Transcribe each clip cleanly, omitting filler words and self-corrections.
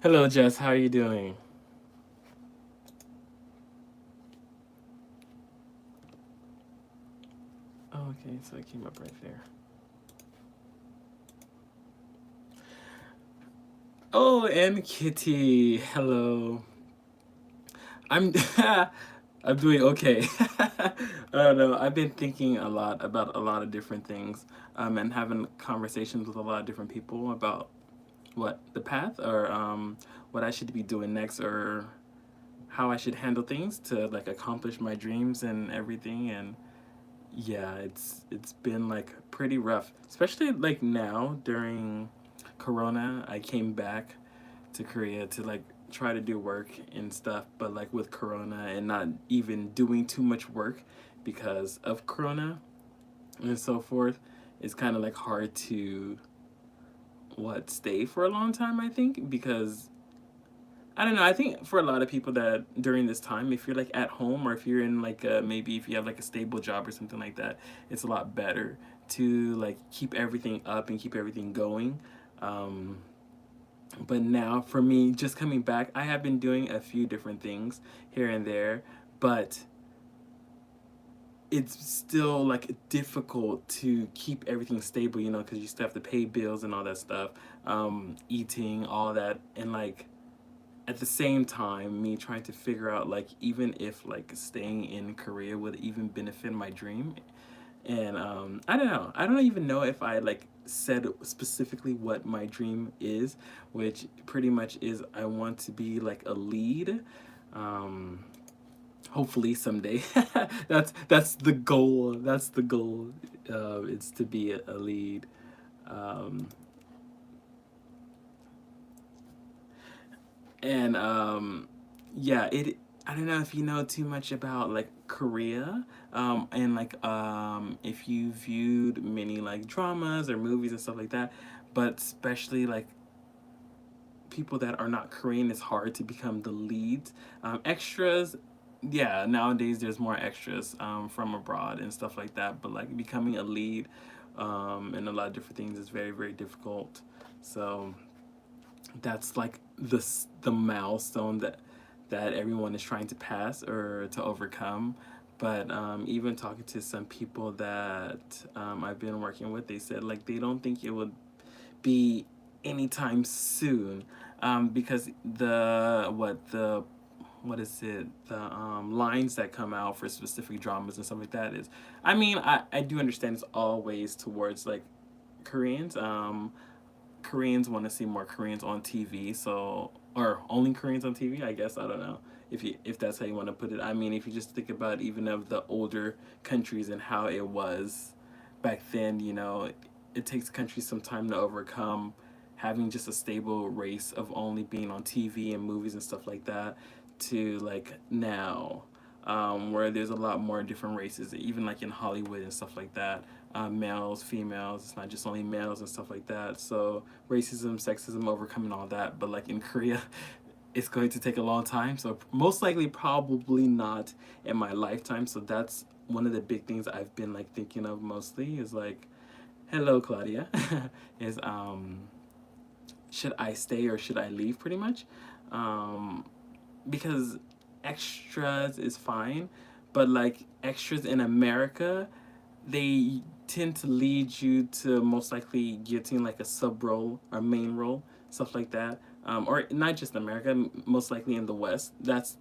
Hello, Jess. How are you doing? Oh, okay, so it came up right there. Oh, and Kitty. Hello. I'm I'm doing okay. I don't know. I've been thinking a lot about a lot of different things, and having conversations with a lot of different people about what the path or what I should be doing next or how I should handle things to like accomplish my dreams and everything. And yeah, it's been like pretty rough, especially like now during Corona. I came back to Korea to like try to do work and stuff, but like with Corona and not even doing too much work because of Corona and so forth, it's kind of like hard to what stay for a long time. I think because I don't know. I think for a lot of people that during this time, if you're like at home or if you're in like maybe if you have like a stable job or something like that, it's a lot better to like keep everything up and keep everything going. Um, but now for me, just coming back, I have been doing a few different things here and there, but it's still like difficult to keep everything stable, you know, because you still have to pay bills and all that stuff, eating, all that, and like at the same time me trying to figure out like even if like staying in Korea would even benefit my dream. And I don't know, I don't even know if I like said specifically what my dream is, which pretty much is I want to be like a lead, um hopefully someday. That's the goal, that's the goal. It's to be a lead. um and yeah, it I don't know if you know too much about like Korea, and like if you viewed many like dramas or movies and stuff like that, but especially like people that are not Korean, it's hard to become the leads. Extras, yeah, nowadays there's more extras from abroad and stuff like that, but like becoming a lead and a lot of different things is very very difficult. So that's like the milestone that everyone is trying to pass or to overcome. But even talking to some people that I've been working with, they said like they don't think it would be anytime soon, because what is it, the lines that come out for specific dramas and stuff like that is, I mean, I do understand it's always towards like Koreans. Koreans want to see more Koreans on TV, so or only Koreans on TV. I guess I don't know if that's how you want to put it. I mean, if you just think about even of the older countries and how it was back then, you know, it takes countries some time to overcome having just a stable race of only being on TV and movies and stuff like that to like now, where there's a lot more different races, even like in Hollywood and stuff like that. Males, females, it's not just only males and stuff like that. So racism, sexism, overcoming all that. But like in Korea, it's going to take a long time. So most likely, probably not in my lifetime. So that's one of the big things I've been like thinking of mostly is like, hello, Claudia, is should I stay or should I leave? Pretty much, um, because extras is fine, but like extras in America, they tend to lead you to most likely getting like a sub role or main role, stuff like that. Or not just America, most likely in the West. That's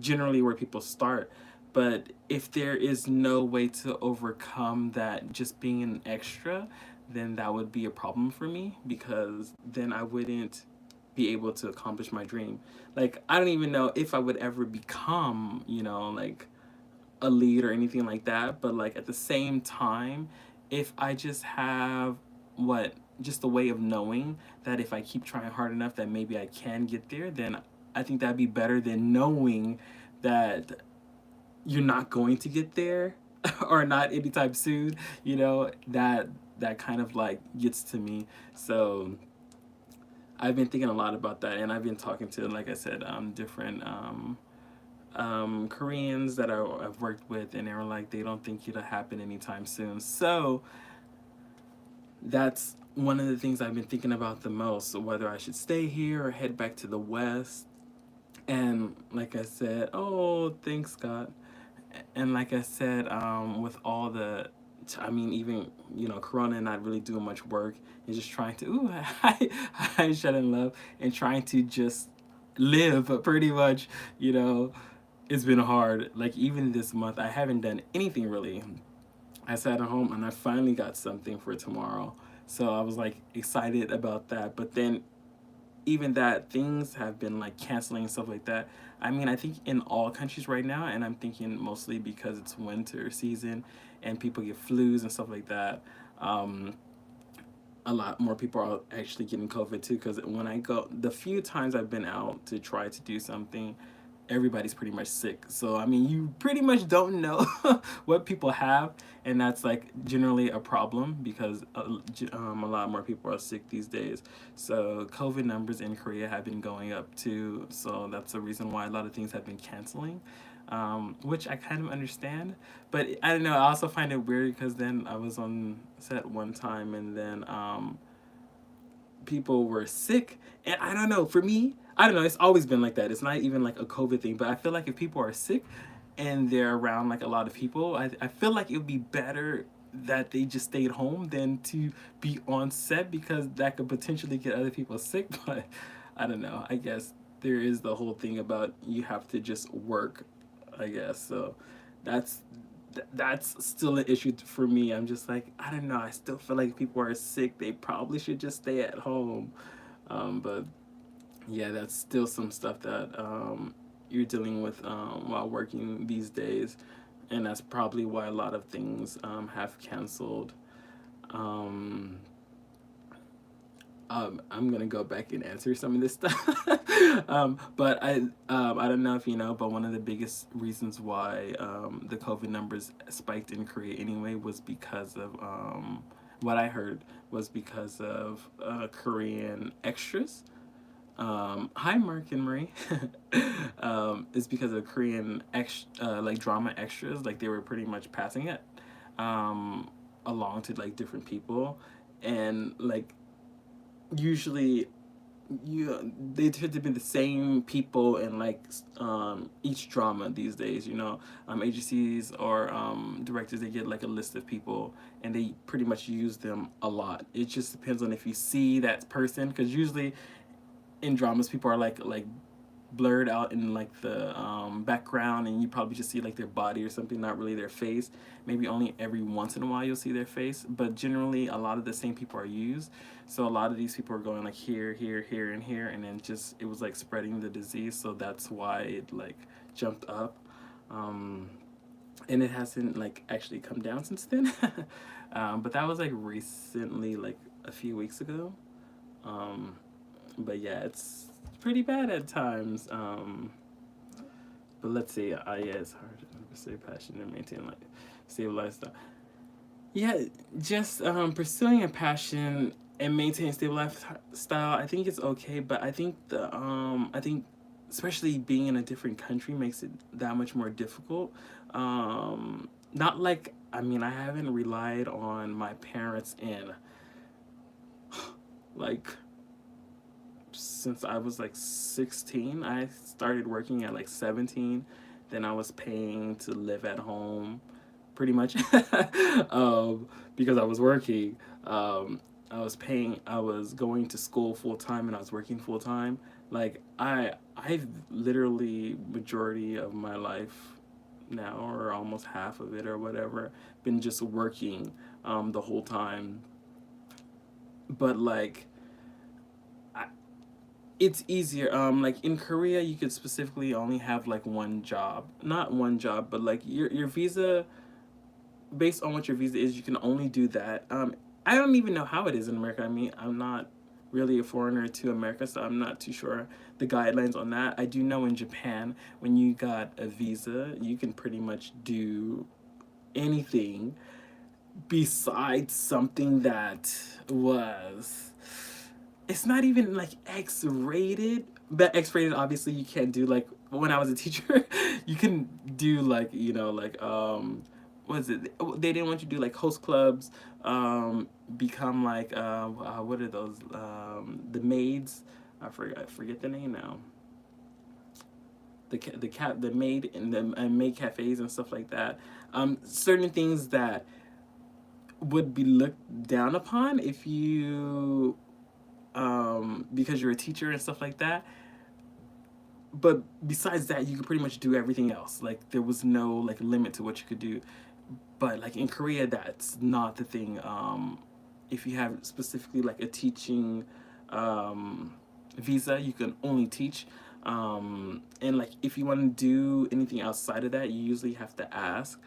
generally where people start. But if there is no way to overcome that just being an extra, then that would be a problem for me because then I wouldn't be able to accomplish my dream. Like, I don't even know if I would ever become, you know, like a lead or anything like that, but like at the same time, if I just have what just a way of knowing that if I keep trying hard enough that maybe I can get there, then I think that'd be better than knowing that you're not going to get there or not anytime soon, you know, that kind of like gets to me. So I've been thinking a lot about that, and I've been talking to, like I said, different Koreans that I've worked with, and they were like, they don't think it'll happen anytime soon. So that's one of the things I've been thinking about the most, whether I should stay here or head back to the West. And like I said, oh, thanks God. And like I said, with all the, I mean, even, Corona and not really doing much work and just trying to, ooh, hi, Shed in Love, and trying to just live, but pretty much, you know, it's been hard. Like, even this month, I haven't done anything really. I sat at home and I finally got something for tomorrow. So I was like excited about that. But then even that, things have been like canceling and stuff like that. I mean, I think in all countries right now, and I'm thinking mostly because it's winter season and people get flus and stuff like that. Um, a lot more people are actually getting COVID too. Because when I go, the few times I've been out to try to do something, everybody's pretty much sick. So I mean, you pretty much don't know what people have, and that's like generally a problem because a lot more people are sick these days. So COVID numbers in Korea have been going up too. So that's the reason why a lot of things have been canceling. Which I kind of understand, but I don't know. I also find it weird because then I was on set one time, and then people were sick. And I don't know, for me, I don't know, it's always been like that. It's not even like a COVID thing, but I feel like if people are sick and they're around like a lot of people, I feel like it would be better that they just stayed home than to be on set because that could potentially get other people sick. But I don't know. I guess there is the whole thing about you have to just work, I guess. So that's that's still an issue for me. I'm just like, I don't know. I still feel like if people are sick, they probably should just stay at home. But yeah, that's still some stuff that you're dealing with while working these days, and that's probably why a lot of things have canceled. Um, I'm gonna go back and answer some of this stuff. But I don't know if you know, but one of the biggest reasons why the COVID numbers spiked in Korea anyway was because of what I heard was because of Korean extras. Hi, Mark and Marie. It's because of Korean like drama extras. Like they were pretty much passing it along to like different people, and like usually they tend to be the same people in like each drama these days, agencies or directors, they get like a list of people and they pretty much use them a lot. It just depends on if you see that person, because usually in dramas people are like blurred out in like the background, and you probably just see like their body or something, not really their face. Maybe only every once in a while you'll see their face, but generally a lot of the same people are used. So a lot of these people are going like here, here, here, and here, and then just it was like spreading the disease. So that's why it like jumped up, and it hasn't like actually come down since then. But that was like recently, like a few weeks ago. um, but yeah, it's pretty bad at times. But let's see. Yeah, it's hard to stay passionate and maintain like stable lifestyle. Yeah, just pursuing a passion and maintaining stable lifestyle. I think it's okay, but I think especially being in a different country makes it that much more difficult. Not like, I mean, I haven't relied on my parents in like since I was like 16. I started working at like 17. Then I was paying to live at home pretty much because I was working. I was going to school full time and I was working full time. Like I've literally majority of my life now, or almost half of it or whatever, been just working the whole time. But like it's easier. Like in Korea, you could specifically only have like one job, not one job, but like your visa, based on what your visa is, you can only do that. I don't even know how it is in America. I mean, I'm not really a foreigner to America, so I'm not too sure the guidelines on that. I do know in Japan, when you got a visa, you can pretty much do anything besides something that was, it's not even like X-rated, but X-rated obviously you can't do. Like when I was a teacher, you can do like, like was it? They didn't want you to do like host clubs, become like what are those? The maids. I forget the name now. The maid and the maid cafes and stuff like that. Certain things that would be looked down upon if you because you're a teacher and stuff like that. But besides that, you could pretty much do everything else. Like there was no like limit to what you could do. But like in Korea, that's not the thing. If you have specifically like a teaching visa, you can only teach. And like if you want to do anything outside of that, you usually have to ask.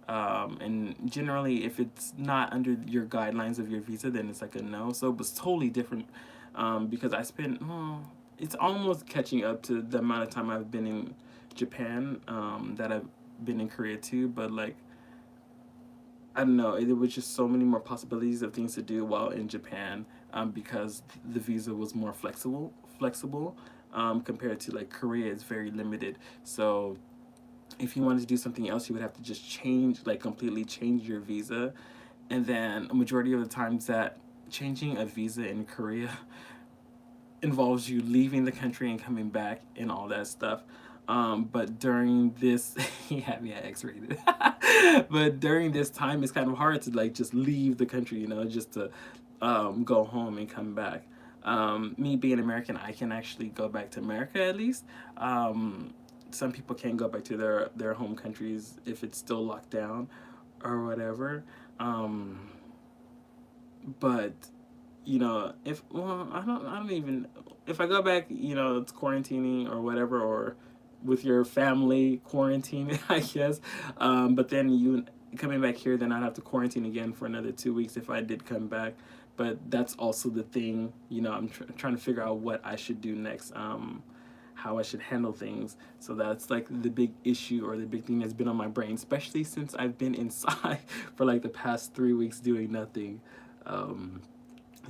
And generally, if it's not under your guidelines of your visa, then it's like a no. So it was totally different because I spent, it's almost catching up to the amount of time I've been in Japan that I've been in Korea too. But like, I don't know, there was just so many more possibilities of things to do while in Japan because the visa was more flexible compared to like Korea is very limited. So if you wanted to do something else, you would have to just change, like completely change your visa. And then a majority of the times that changing a visa in Korea involves you leaving the country and coming back and all that stuff. But during this, he had me at X-rated. But during this time, it's kind of hard to like just leave the country, just to go home and come back. Me being American, I can actually go back to America at least. Some people can't go back to their home countries if it's still locked down or whatever. But if I don't even if I go back, it's quarantining or whatever, or with your family quarantine, I guess. But then you coming back here, then I'd have to quarantine again for another 2 weeks if I did come back. But that's also the thing, I'm trying to figure out what I should do next. How I should handle things. So that's like the big issue or the big thing that's been on my brain, especially since I've been inside for like the past 3 weeks doing nothing.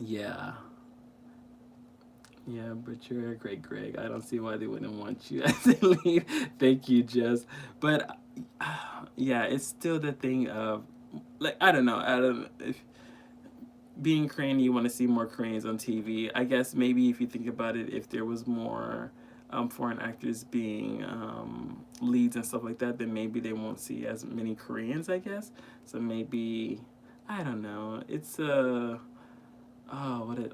Yeah. Yeah, but you're a great Greg. I don't see why they wouldn't want you as a lead. Thank you, Jess. But yeah, it's still the thing of like I don't know. If being Korean, you want to see more Koreans on TV. I guess maybe if you think about it, if there was more foreign actors being leads and stuff like that, then maybe they won't see as many Koreans, I guess. So maybe I don't know. It's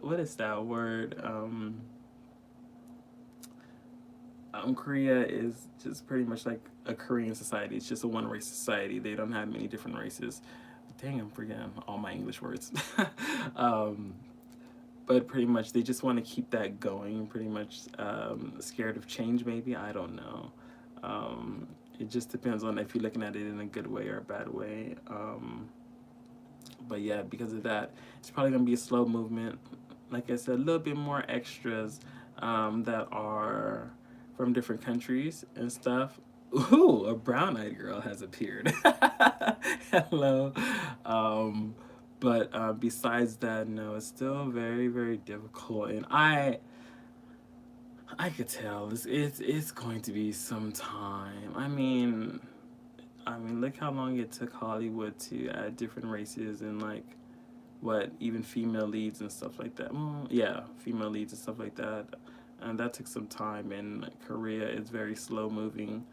what is that word? Korea is just pretty much like a Korean society. It's just a one race society. They don't have many different races. Dang, I'm forgetting all my English words. But pretty much they just want to keep that going. Pretty much scared of change, maybe. I don't know. It just depends on if you're looking at it in a good way or a bad way. But yeah, because of that, it's probably going to be a slow movement. Like I said, a little bit more extras that are from different countries and stuff. Ooh, a brown-eyed girl has appeared. Hello. But besides that, no, it's still very, very difficult. And I could tell it's going to be some time. I mean, look how long it took Hollywood to add different races and like what even female leads and stuff like that. Well, yeah, female leads and stuff like that, and that took some time. And Korea is very slow moving.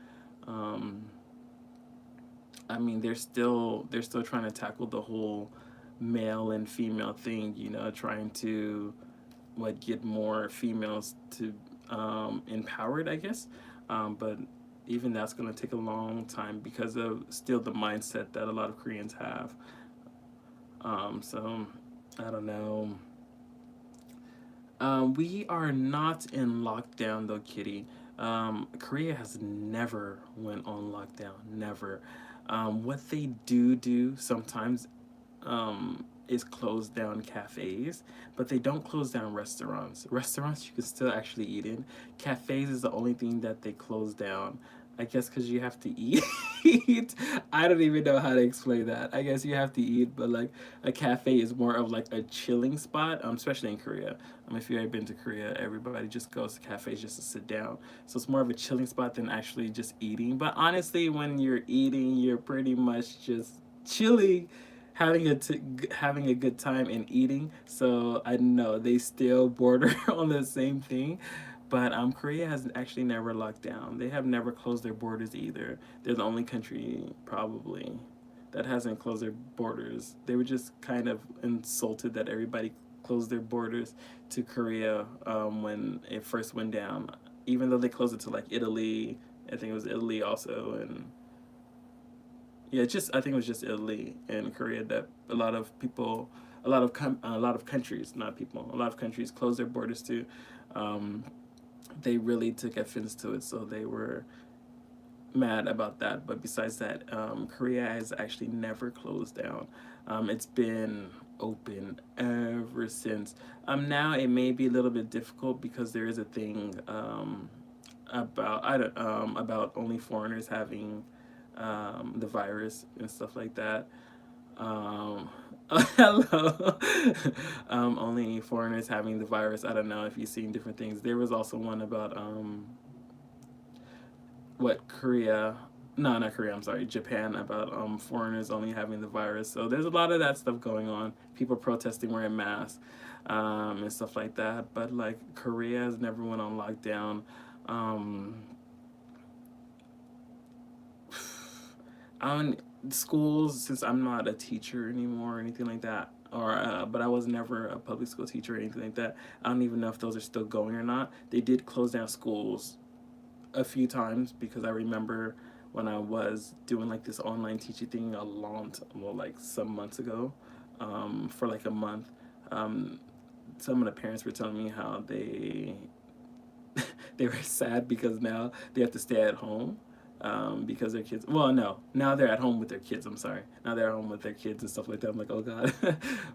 They're still trying to tackle the whole male and female thing. Trying to get more females to empowered, I guess. But even that's going to take a long time because of still the mindset that a lot of Koreans have. So I don't know. We are not in lockdown though, Kitty. Korea has never went on lockdown. Never. What they do sometimes is close down cafes, but they don't close down restaurants. Restaurants you can still actually eat in. Cafes is the only thing that they close down. I guess because you have to eat. I don't even know how to explain that. I guess you have to eat, but like a cafe is more of like a chilling spot, especially in Korea. If you've ever been to Korea, everybody just goes to cafes just to sit down. So it's more of a chilling spot than actually just eating. But honestly, when you're eating, you're pretty much just chilling, having a good time and eating. So I know they still border on the same thing. But Korea has actually never locked down. They have never closed their borders either. They're the only country probably that hasn't closed their borders. They were just kind of insulted that everybody closed their borders to Korea when it first went down. Even though they closed it to like Italy, I think it was Italy also, and yeah, just I think it was just Italy and Korea that a lot of people, a lot of countries, not people, a lot of countries closed their borders to. Um, they really took offense to it, so they were mad about that. But besides that, Korea has actually never closed down. It's been open ever since. Now it may be a little bit difficult because there is a thing about I don't about only foreigners having the virus and stuff like that. Um, hello. Only foreigners having the virus. I don't know if you've seen different things. There was also one about what Korea, no, not Korea, I'm sorry, Japan, about foreigners only having the virus. So there's a lot of that stuff going on. People protesting wearing masks and stuff like that. But like Korea has never went on lockdown. Um, on schools, since I'm not a teacher anymore or anything like that, or but I was never a public school teacher or anything like that. I don't even know if those are still going or not. They did close down schools a few times because I remember when I was doing like this online teaching thing a long well, like some months ago, for like a month. Um, some of the parents were telling me how they were sad because now they have to stay at home because their kids. Well, no, now they're at home with their kids. I'm sorry. Now they're at home with their kids and stuff like that. I'm like, oh god.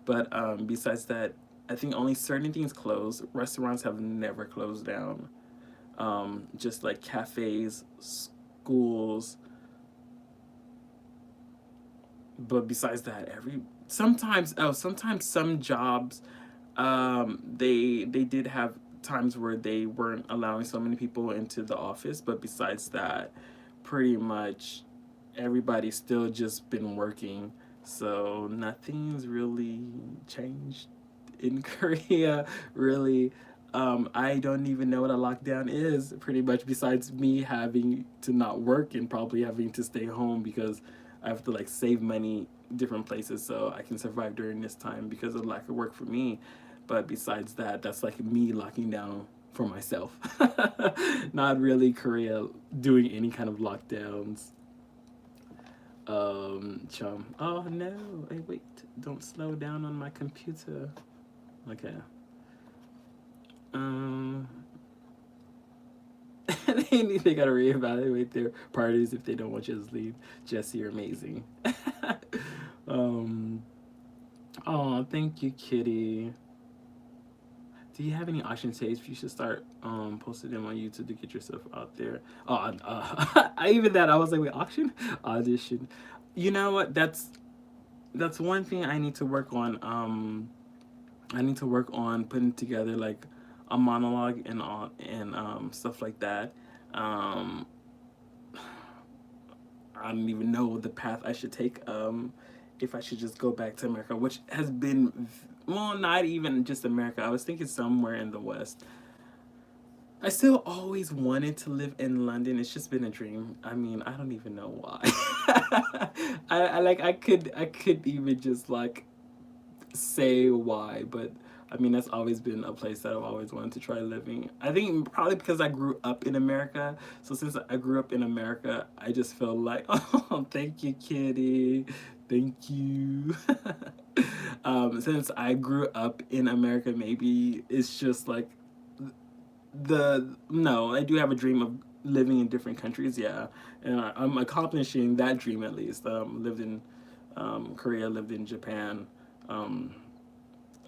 But besides that, I think only certain things close. Restaurants have never closed down. Just like cafes, schools. But besides that, sometimes some jobs, they did have times where they weren't allowing so many people into the office. But besides that, pretty much everybody's still just been working. So nothing's really changed in Korea, really. I don't even know what a lockdown is, pretty much, besides me having to not work and probably having to stay home because I have to like save money different places so I can survive during this time because of lack of work for me. But besides that, that's like me locking down for myself. Not really Korea doing any kind of lockdowns. Chum. Oh no! Hey, wait! Don't slow down on my computer. Okay. Um, they gotta reevaluate their parties if they don't want you to leave. Jesse, you're amazing. um, oh, thank you, Kitty. Do you have any auction tapes? You should start posting them on YouTube to get yourself out there. Oh, I even that I was like, wait, auction, audition. You know what? That's one thing I need to work on. I need to work on putting together like a monologue and all and stuff like that. Um, I don't even know the path I should take. If I should just go back to America, which has been, well, not even just America. I was thinking somewhere in the West. I still always wanted to live in London. It's just been a dream. I mean, I don't even know why. I like I could even just like say why, but I mean that's always been a place that I've always wanted to try living. I think probably because I grew up in America. So since I grew up in America, I just feel like, oh, thank you, Kitty, thank you. Since I grew up in America, maybe it's just like the no. I do have a dream of living in different countries, yeah, and I'm accomplishing that dream at least. Lived in Korea, lived in Japan. Um,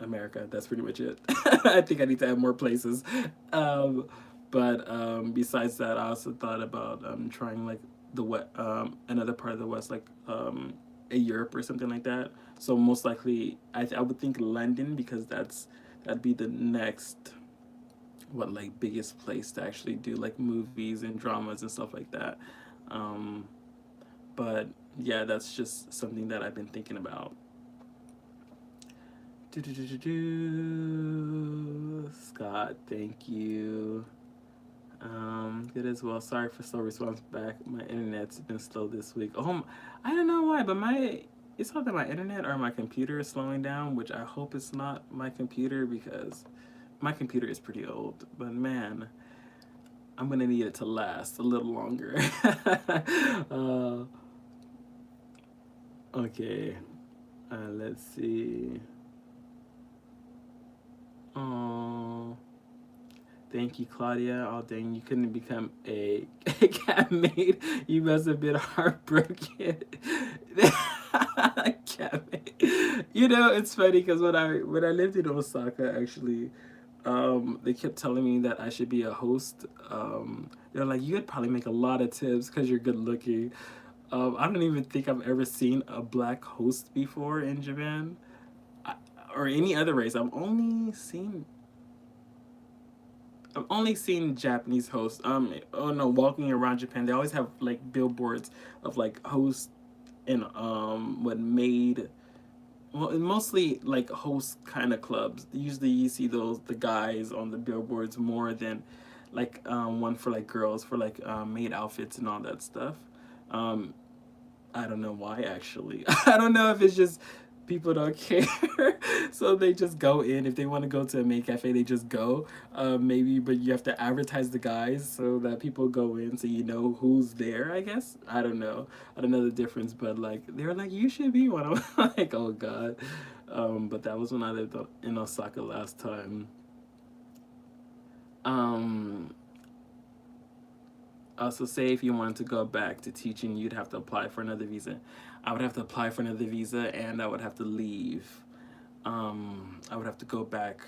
America. That's pretty much it. I think I need to add more places. Um, but besides that, I also thought about trying like another part of the West, like a Europe or something like that. So most likely, I would think London because that'd be the next what like biggest place to actually do like movies and dramas and stuff like that. Um, but yeah, that's just something that I've been thinking about. Scott, thank you. Good as well. Sorry for slow response back. My internet's been slow this week. I don't know why, but it's not that my internet or my computer is slowing down, which I hope it's not my computer because my computer is pretty old. But man, I'm gonna need it to last a little longer. uh, okay, let's see. Oh, thank you, Claudia. Oh, dang, you couldn't become a, a cat maid. You must have been heartbroken. Cat maid. You know, it's funny because when I lived in Osaka, actually, they kept telling me that I should be a host. They're like, you'd probably make a lot of tips because you're good looking. I don't even think I've ever seen a black host before in Japan, I, or any other race. I've only seen Japanese hosts. Oh no, walking around Japan, they always have like billboards of like hosts and what made well, mostly like host kind of clubs. Usually you see the guys on the billboards more than like one for like girls for like maid outfits and all that stuff. Um, I don't know why actually. I don't know if it's just people don't care, so they just go in. If they want to go to a maid cafe, they just go. Maybe, but you have to advertise the guys so that people go in, so you know who's there. I guess I don't know. I don't know the difference, but like they were like, you should be one. I'm like, oh god. But that was when I lived in Osaka last time. Um, Also, say if you wanted to go back to teaching, you'd have to apply for another visa. I would have to apply for another visa, and I would have to leave. I would have to go back.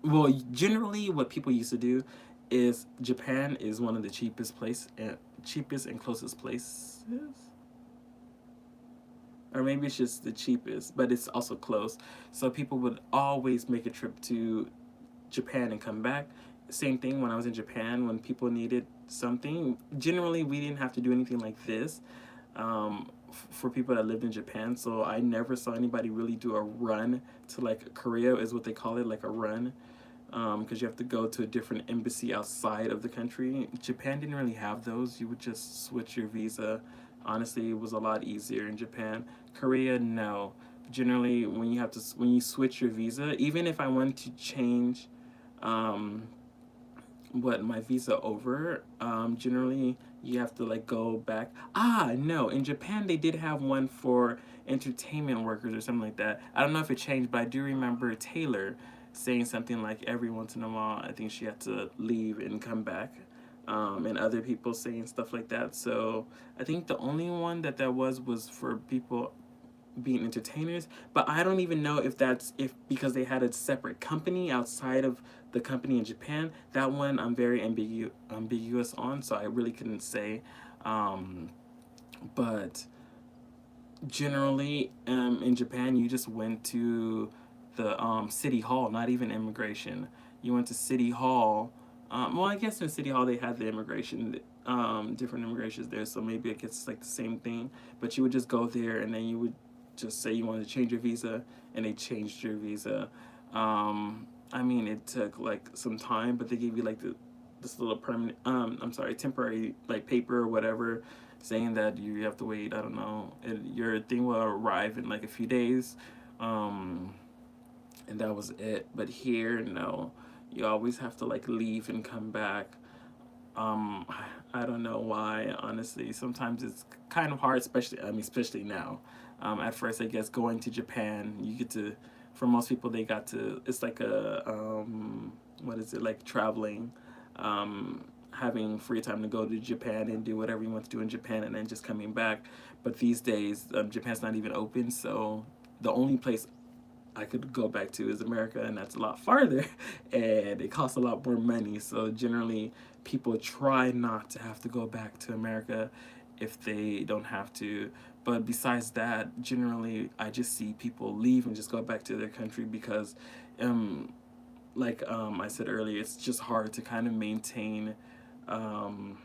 Well, generally, what people used to do is Japan is one of the cheapest and closest places, or maybe it's just the cheapest, but it's also close. So people would always make a trip to Japan and come back. Same thing when I was in Japan when people needed something. Generally, we didn't have to do anything like this for people that lived in Japan. So I never saw anybody really do a run to like Korea, is what they call it, like a run. Because you have to go to a different embassy outside of the country. Japan didn't really have those. You would just switch your visa. Honestly, it was a lot easier in Japan. Korea, no. Generally, when you switch your visa, even if I wanted to change um, what my visa over, generally you have to like go back. No, in Japan they did have one for entertainment workers or something like that. I don't know if it changed, but I do remember Taylor saying something like every once in a while I think she had to leave and come back, and other people saying stuff like that. So I think the only one that was for people being entertainers, but I don't even know if that's if because they had a separate company outside of the company in Japan. That one I'm very ambiguous on, so I really couldn't say. um, but generally, in Japan you just went to the city hall, not even immigration. You went to city hall. Well, I guess in city hall they had the immigration, different immigrations there, so maybe it gets like the same thing. But you would just go there and then you would just say you wanted to change your visa, and they changed your visa. I mean, it took like some time, but they gave you like this little permanent, I'm sorry, temporary like paper or whatever, saying that you have to wait. I don't know. Your thing will arrive in like a few days, um, and that was it. But here, no, you always have to like leave and come back. Um, I don't know why. Honestly, sometimes it's kind of hard, especially now. At first, I guess going to Japan, you get to. For most people, they got to. It's like a what is it like traveling, having free time to go to Japan and do whatever you want to do in Japan, and then just coming back. But these days, Japan's not even open, so the only place I could go back to is America, and that's a lot farther, and it costs a lot more money. So generally, people try not to have to go back to America if they don't have to. But besides that, generally, I just see people leave and just go back to their country because, I said earlier, it's just hard to kind of maintain um,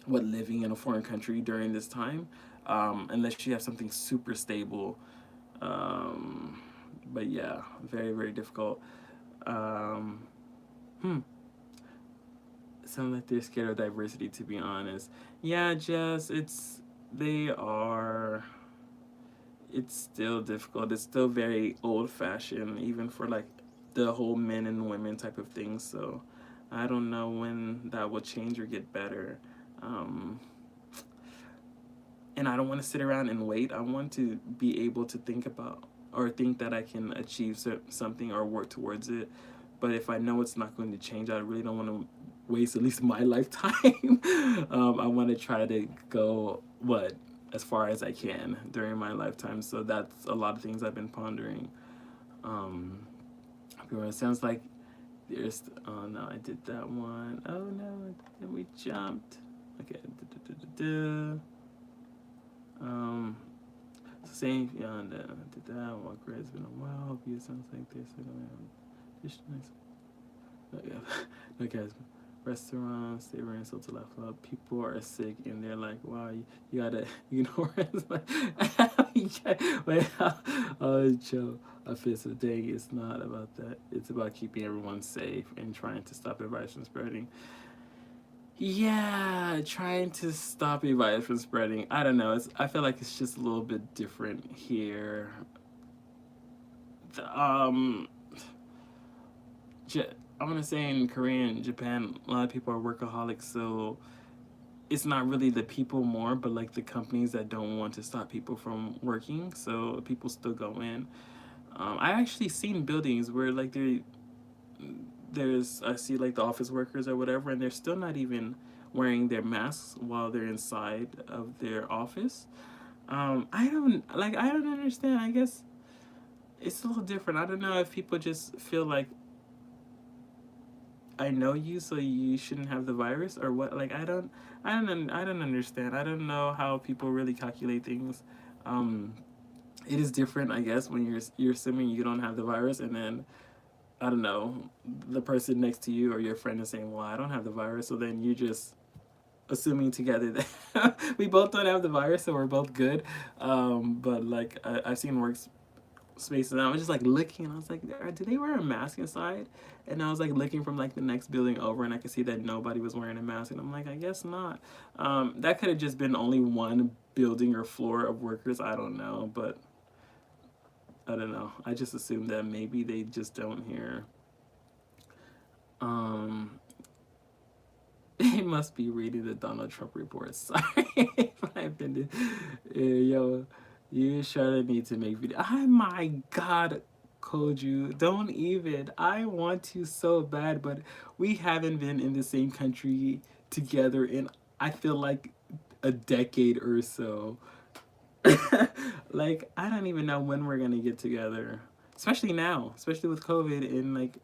what living in a foreign country during this time. unless you have something super stable. But yeah, very, very difficult. Um, hmm. Sound like they're scared of diversity, to be honest. Yeah, Jess, they are, it's still difficult. It's still very old fashioned, even for like the whole men and women type of thing. So I don't know when that will change or get better. Um, and I don't want to sit around and wait. I want to be able to think about or think that I can achieve something or work towards it. But if I know it's not going to change, I really don't want to waste at least my lifetime. I want to try to go as far as I can during my lifetime. So that's a lot of things I've been pondering. Um, it sounds like there's. Oh no, I did that one. Oh no, then we jumped. Okay. Um, Same, yeah, and did that. Walker has been a while. Hope you sounds like this. Just nice. Okay, okay. Restaurants, they were insulted to laugh loud. People are sick and they're like, wow, you gotta ignore it. It's like, wait, oh, Joe, I feel so dang. It's not about that. It's about keeping everyone safe and trying to stop the virus from spreading. Yeah, trying to stop a virus from spreading. I don't know. I feel like it's just a little bit different here. Um, I want to say in Korea and Japan, a lot of people are workaholics, so it's not really the people more, but like the companies that don't want to stop people from working, so people still go in. I actually seen buildings where like there's I see like the office workers or whatever, and they're still not even wearing their masks while they're inside of their office. I don't understand. I guess it's a little different. I don't know if people just feel like I know you, so you shouldn't have the virus, or what. Like I don't understand. I don't know how people really calculate things. Um, it is different, I guess, when you're assuming you don't have the virus, and then I don't know, the person next to you or your friend is saying, "Well, I don't have the virus," so then you just assuming together that we both don't have the virus, so we're both good. But like I've seen workspaces, and I was just like looking, and I was like, "Do they wear a mask inside?" And I was like looking from like the next building over, and I could see that nobody was wearing a mask, and I'm like, I guess not. That could have just been only one building or floor of workers. I don't know, but I don't know. I just assumed that maybe they just don't hear. Um, they must be reading the Donald Trump report. Sorry if I offended. Yo, you surely need to make video. Oh my God, Koju, don't even. I want to so bad, but we haven't been in the same country together in I feel like a decade or so. Like I don't even know when we're gonna get together. Especially now, especially with COVID and like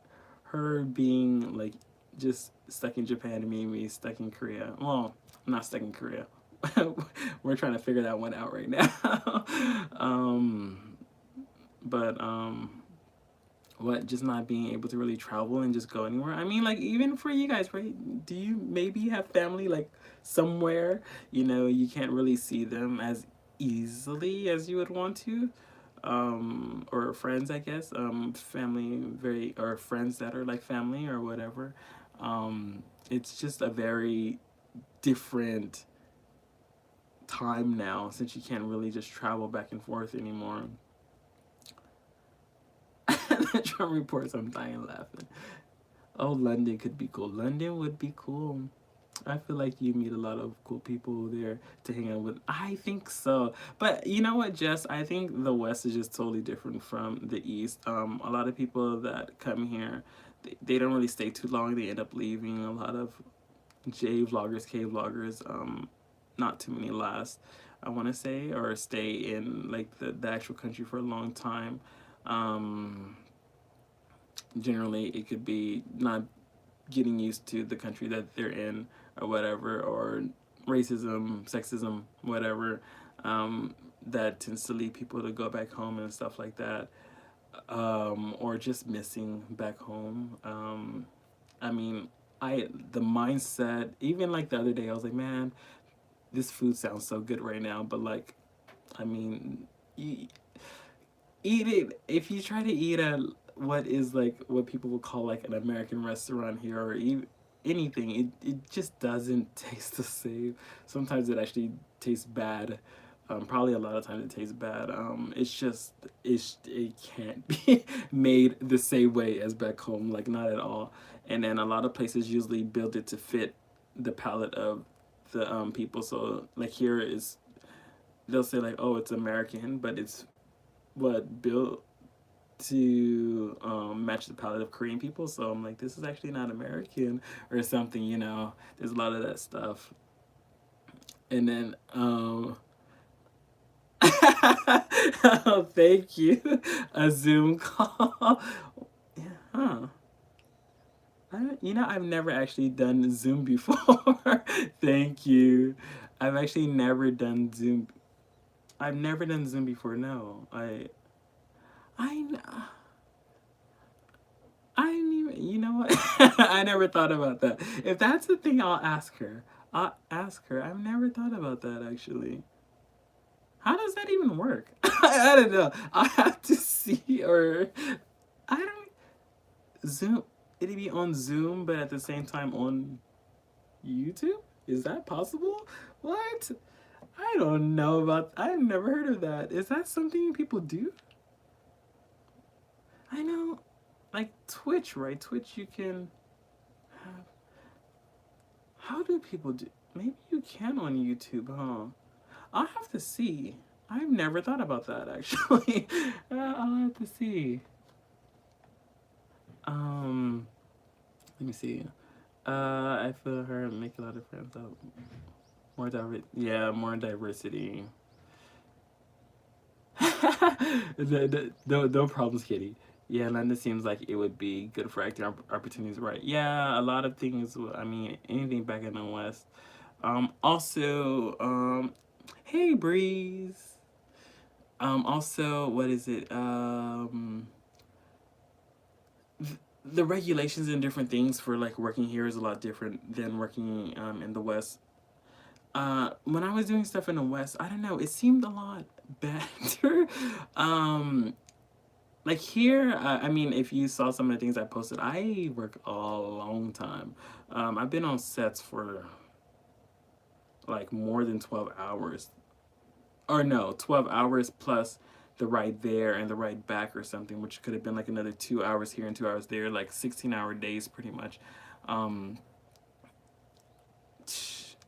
her being like just stuck in Japan and me stuck in Korea. Well, I'm not stuck in Korea. We're trying to figure that one out right now. um, but what just not being able to really travel and just go anywhere. I mean, like even for you guys, right? Do you maybe have family like somewhere you can't really see them as easily as you would want to? Or friends, I guess. Family, very or friends that are like family or whatever. It's just a very different time now since you can't really just travel back and forth anymore. The Trump reports, I'm dying laughing. Oh, London could be cool. London would be cool. I feel like you meet a lot of cool people there to hang out with. I think so. But you know what, Jess? I think the West is just totally different from the East. A lot of people that come here, they don't really stay too long. They end up leaving. A lot of J vloggers, K vloggers, not too many last, I want to say, or stay in like the actual country for a long time. Um, Generally, it could be not getting used to the country that they're in or whatever, or racism, sexism, whatever, that tends to lead people to go back home and stuff like that, or just missing back home. I mean, the mindset, even like the other day, I was like, man, this food sounds so good right now, but like, I mean, you eat it. If you try to eat at what is like what people would call like an American restaurant here, or even anything, it just doesn't taste the same. Sometimes it actually tastes bad. Probably a lot of times it tastes bad. It's just it can't be made the same way as back home, like not at all. And then a lot of places usually build it to fit the palate of the people. So like here is they'll say like, oh, it's American, but it's what built to match the palate of Korean people. So I'm like, this is actually not American or something, you know. There's a lot of that stuff. And then oh, thank you. A Zoom call. Yeah, huh. I've never actually done Zoom before. Thank you. I've actually never done Zoom. I've never done Zoom before. No, I, I didn't even. You know what? I never thought about that. If that's the thing, I'll ask her. I'll ask her. I've never thought about that actually. How does that even work? I don't know. I have to see, or I don't Zoom. It'd be on Zoom, but at the same time on YouTube. Is that possible? What? I don't know about. I've never heard of that. Is that something people do? I know, like Twitch, right? Twitch, you can have. How do people do? Maybe you can on YouTube, huh? I'll have to see. I've never thought about that actually. I'll have to see. Um, Let me see. I feel her make a lot of friends out. More yeah, more diversity. No problems, Kitty. Yeah, London seems like it would be good for acting opportunities, right? Yeah, a lot of things. I mean, anything back in the West. Also, hey Breeze. Also, what is it? The regulations and different things for like working here is a lot different than working in the West. When I was doing stuff in the West, I don't know, it seemed a lot better. Like here, I mean, if you saw some of the things I posted, I work a long time. I've been on sets for like more than 12 hours. Or no, 12 hours plus the ride there and the ride back or something, which could have been like another 2 hours here and 2 hours there, like 16-hour days pretty much. Um,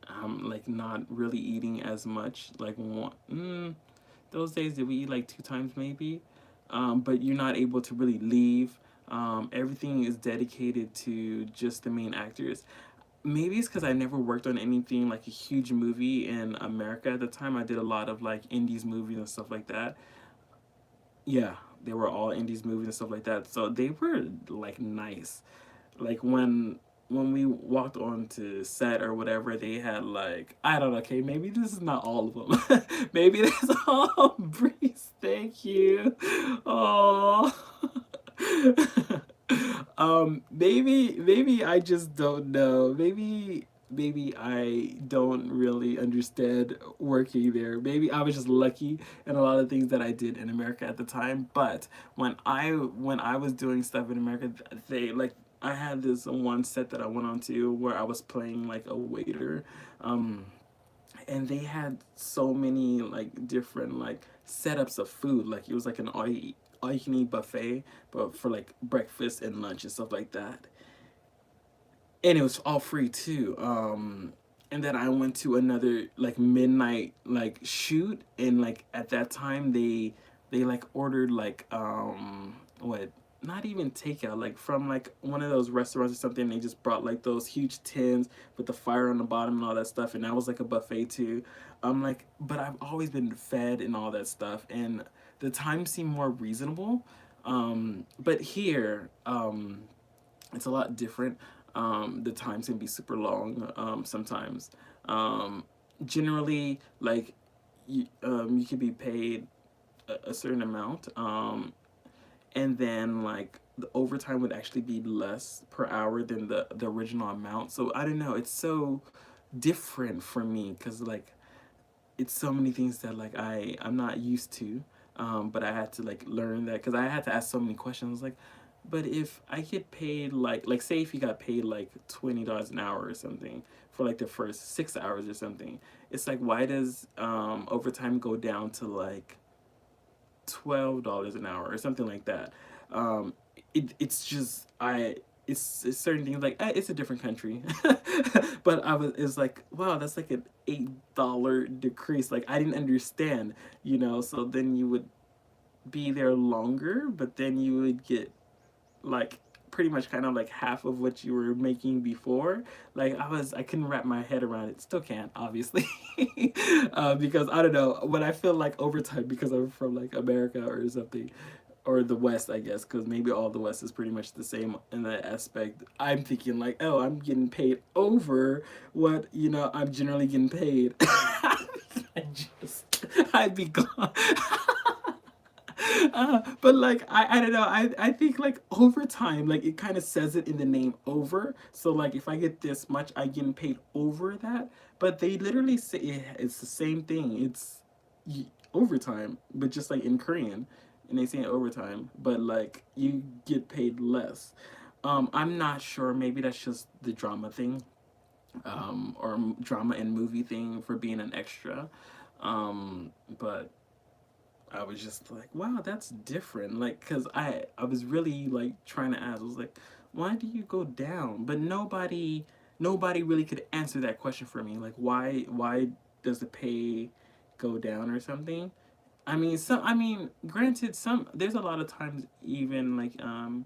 I'm like not really eating as much. Like those days did we eat like 2 times maybe? But you're not able to really leave. Everything is dedicated to just the main actors. Maybe it's because I never worked on anything like a huge movie in America at the time. I did a lot of like indies movies and stuff like that. Yeah, they were all indies movies and stuff like that. So they were like nice. Like when we walked onto set or whatever, they had like I don't know. Okay, maybe this is not all of them. Maybe that's all. Breeze, thank you. Oh. Maybe I just don't know. Maybe I don't really understand working there. Maybe I was just lucky in a lot of things that I did in America at the time. But when I was doing stuff in America, they like I had this one set that I went on to where I was playing like a waiter. And they had so many like different like setups of food. Like it was like an all you can eat buffet, but for like breakfast and lunch and stuff like that. And it was all free too. And then I went to another like midnight like shoot, and like at that time they like ordered like what, not even takeout, like from like one of those restaurants or something. They just brought like those huge tins with the fire on the bottom and all that stuff, and that was like a buffet too. Like, but I've always been fed and all that stuff, and the time seemed more reasonable. But here, it's a lot different. The times can be super long sometimes. Generally, like you could be paid a certain amount, and then like the overtime would actually be less per hour than the original amount. So I don't know. It's so different for me because like it's so many things that like I'm not used to, but I had to like learn that because I had to ask so many questions like, but if I get paid like say if you got paid like $20 an hour or something for like the first 6 hours or something, it's like why does overtime go down to like $12 an hour or something like that. Um, it's just it's certain things like it's a different country, but it's like wow that's like an $8 decrease. Like I didn't understand, you know. So then you would be there longer, but then you would get like pretty much kind of like half of what you were making before. Like I couldn't wrap my head around it. Still can't, obviously, because I don't know. When I feel like overtime because I'm from like America or something, or the West, I guess, because maybe all the West is pretty much the same in that aspect. I'm thinking like, oh, I'm getting paid over what I'm generally getting paid. I'd be gone. But like I don't know I think like overtime like it kind of says it in the name over, so like if I get this much I getting paid over that, but they literally say it's the same thing. It's overtime but just like in Korean, and they say it overtime but like you get paid less. I'm not sure, maybe that's just the drama thing, or drama and movie thing for being an extra, but I was just like, wow, that's different. Like, cause I was really like trying to ask. I was like, why do you go down? But nobody really could answer that question for me. Like, why does the pay go down or something? I mean, granted, there's a lot of times even like in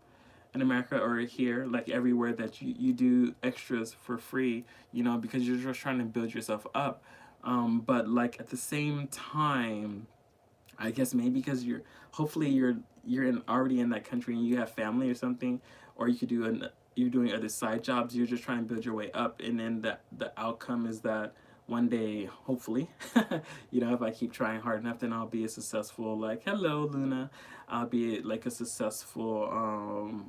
America or here, like everywhere that you do extras for free, because you're just trying to build yourself up. But like at the same time, I guess maybe because hopefully you're already in that country and you have family or something, or you could you're doing other side jobs. You're just trying to build your way up, and then the outcome is that one day, hopefully, if I keep trying hard enough, then I'll be a successful, like, hello Luna, I'll be like a successful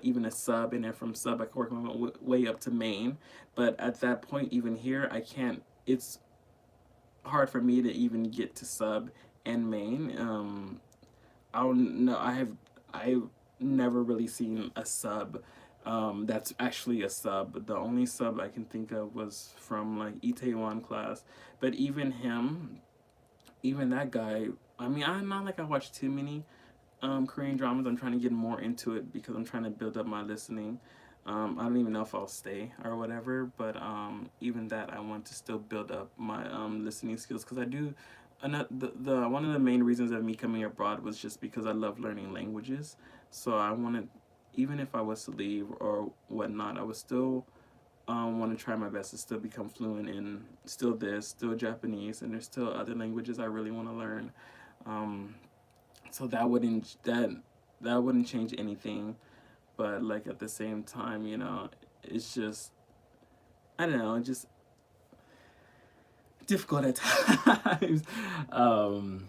even a sub, and then from sub I can work my way up to main. But at that point, even here, I can't. It's hard for me to even get to sub and main. I don't know. I've never really seen a sub that's actually a sub. The only sub I can think of was from like Itaewon class, but even him, even that guy. I mean, I'm not like I watch too many Korean dramas. I'm trying to get more into it because I'm trying to build up my listening. I don't even know if I'll stay or whatever, but even that I want to still build up my listening skills because I do. The one of the main reasons of me coming abroad was just because I love learning languages. So I wanted, even if I was to leave or whatnot, I would still want to try my best to still become fluent in still Japanese, and there's still other languages I really want to learn. Um, so that wouldn't change anything, but like at the same time, it's just I don't know, just difficult at times. um,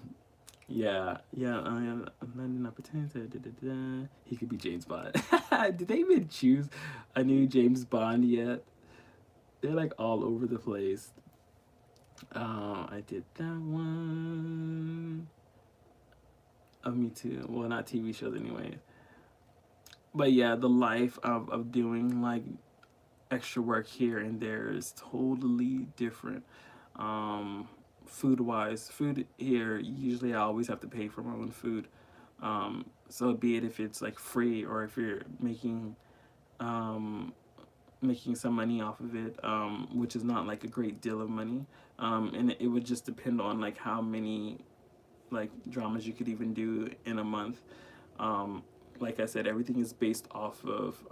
yeah. London opportunity. He could be James Bond. Did they even choose a new James Bond yet? They're like all over the place. I did that one. Oh, me too. Well, not TV shows anyway. But yeah, the life of doing like extra work here and there is totally different. Food wise, food here, usually I always have to pay for my own food. So be it if it's like free or if you're um, making some money off of it, which is not like a great deal of money. And it would just depend on like how many like dramas you could even do in a month. Um, like I said, everything is based off of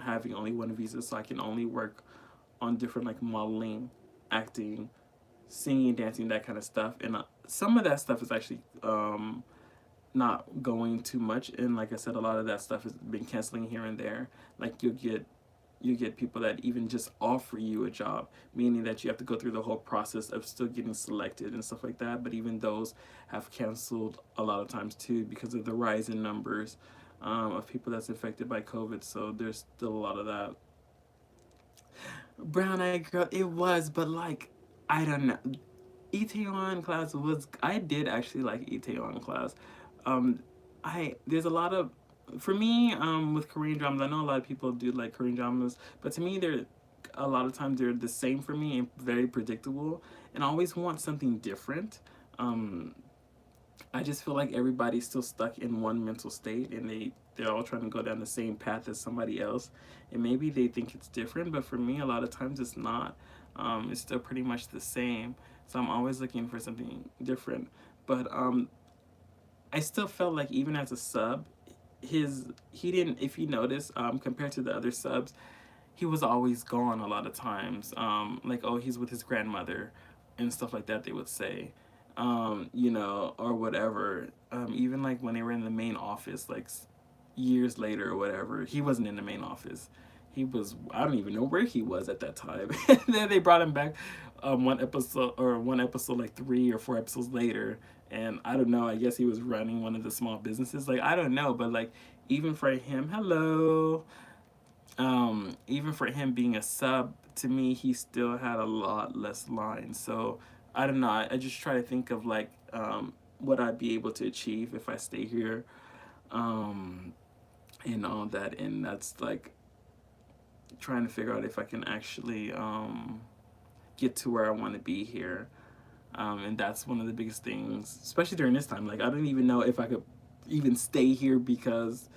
having only one visa, so I can only work on different like modeling, acting, singing, dancing, that kind of stuff. And some of that stuff is actually not going too much. And like I said, a lot of that stuff has been canceling here and there. Like you get people that even just offer you a job, meaning that you have to go through the whole process of still getting selected and stuff like that. But even those have canceled a lot of times too because of the rise in numbers of people that's affected by COVID. So there's still a lot of that. Brown Eyed Girl, it was, but like, I don't know. Itaewon Class was, I did actually like Itaewon Class. Um, there's a lot of, for me, with Korean dramas, I know a lot of people do like Korean dramas, but to me, they're, a lot of times they're the same for me and very predictable, and I always want something different. Um, I just feel like everybody's still stuck in one mental state, and they're all trying to go down the same path as somebody else, and maybe they think it's different, but for me a lot of times it's not. It's still pretty much the same, so I'm always looking for something different. But I still felt like even as a sub, he didn't, if you notice, compared to the other subs, he was always gone a lot of times. Like, oh, he's with his grandmother and stuff like that, they would say. You know, or whatever. Even like when they were in the main office, like years later or whatever, he wasn't in the main office. He was, I don't even know where he was at that time. And then they brought him back one episode like 3 or 4 episodes later. And I don't know, I guess he was running one of the small businesses. Like, I don't know, but like, even for him, hello, even for him being a sub, to me, he still had a lot less lines. So I don't know. I just try to think of like what I'd be able to achieve if I stay here, um, and all that. And that's like trying to figure out if I can actually get to where I want to be here. And that's one of the biggest things, especially during this time. Like, I don't even know if I could even stay here because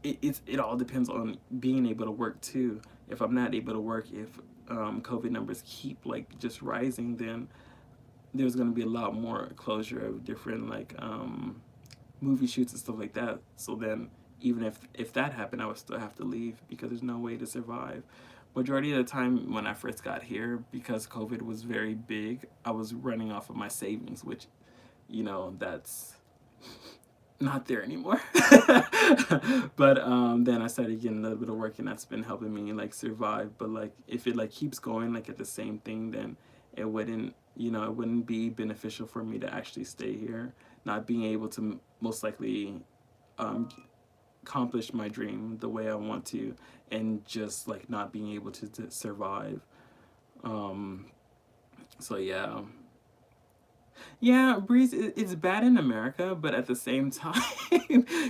it all depends on being able to work too. If I'm not able to work, if COVID numbers keep like just rising, then there's going to be a lot more closure of different like movie shoots and stuff like that. So then even if that happened, I would still have to leave because there's no way to survive. Majority of the time when I first got here, because COVID was very big, I was running off of my savings, which, you know, that's not there anymore. But then I started getting a little bit of work, and that's been helping me like survive. But like if it like keeps going like at the same thing, then it wouldn't, you know, it wouldn't be beneficial for me to actually stay here, not being able to most likely um accomplish my dream the way I want to, and just like not being able to survive. um so yeah. Yeah, Breeze, it's bad in America, but at the same time,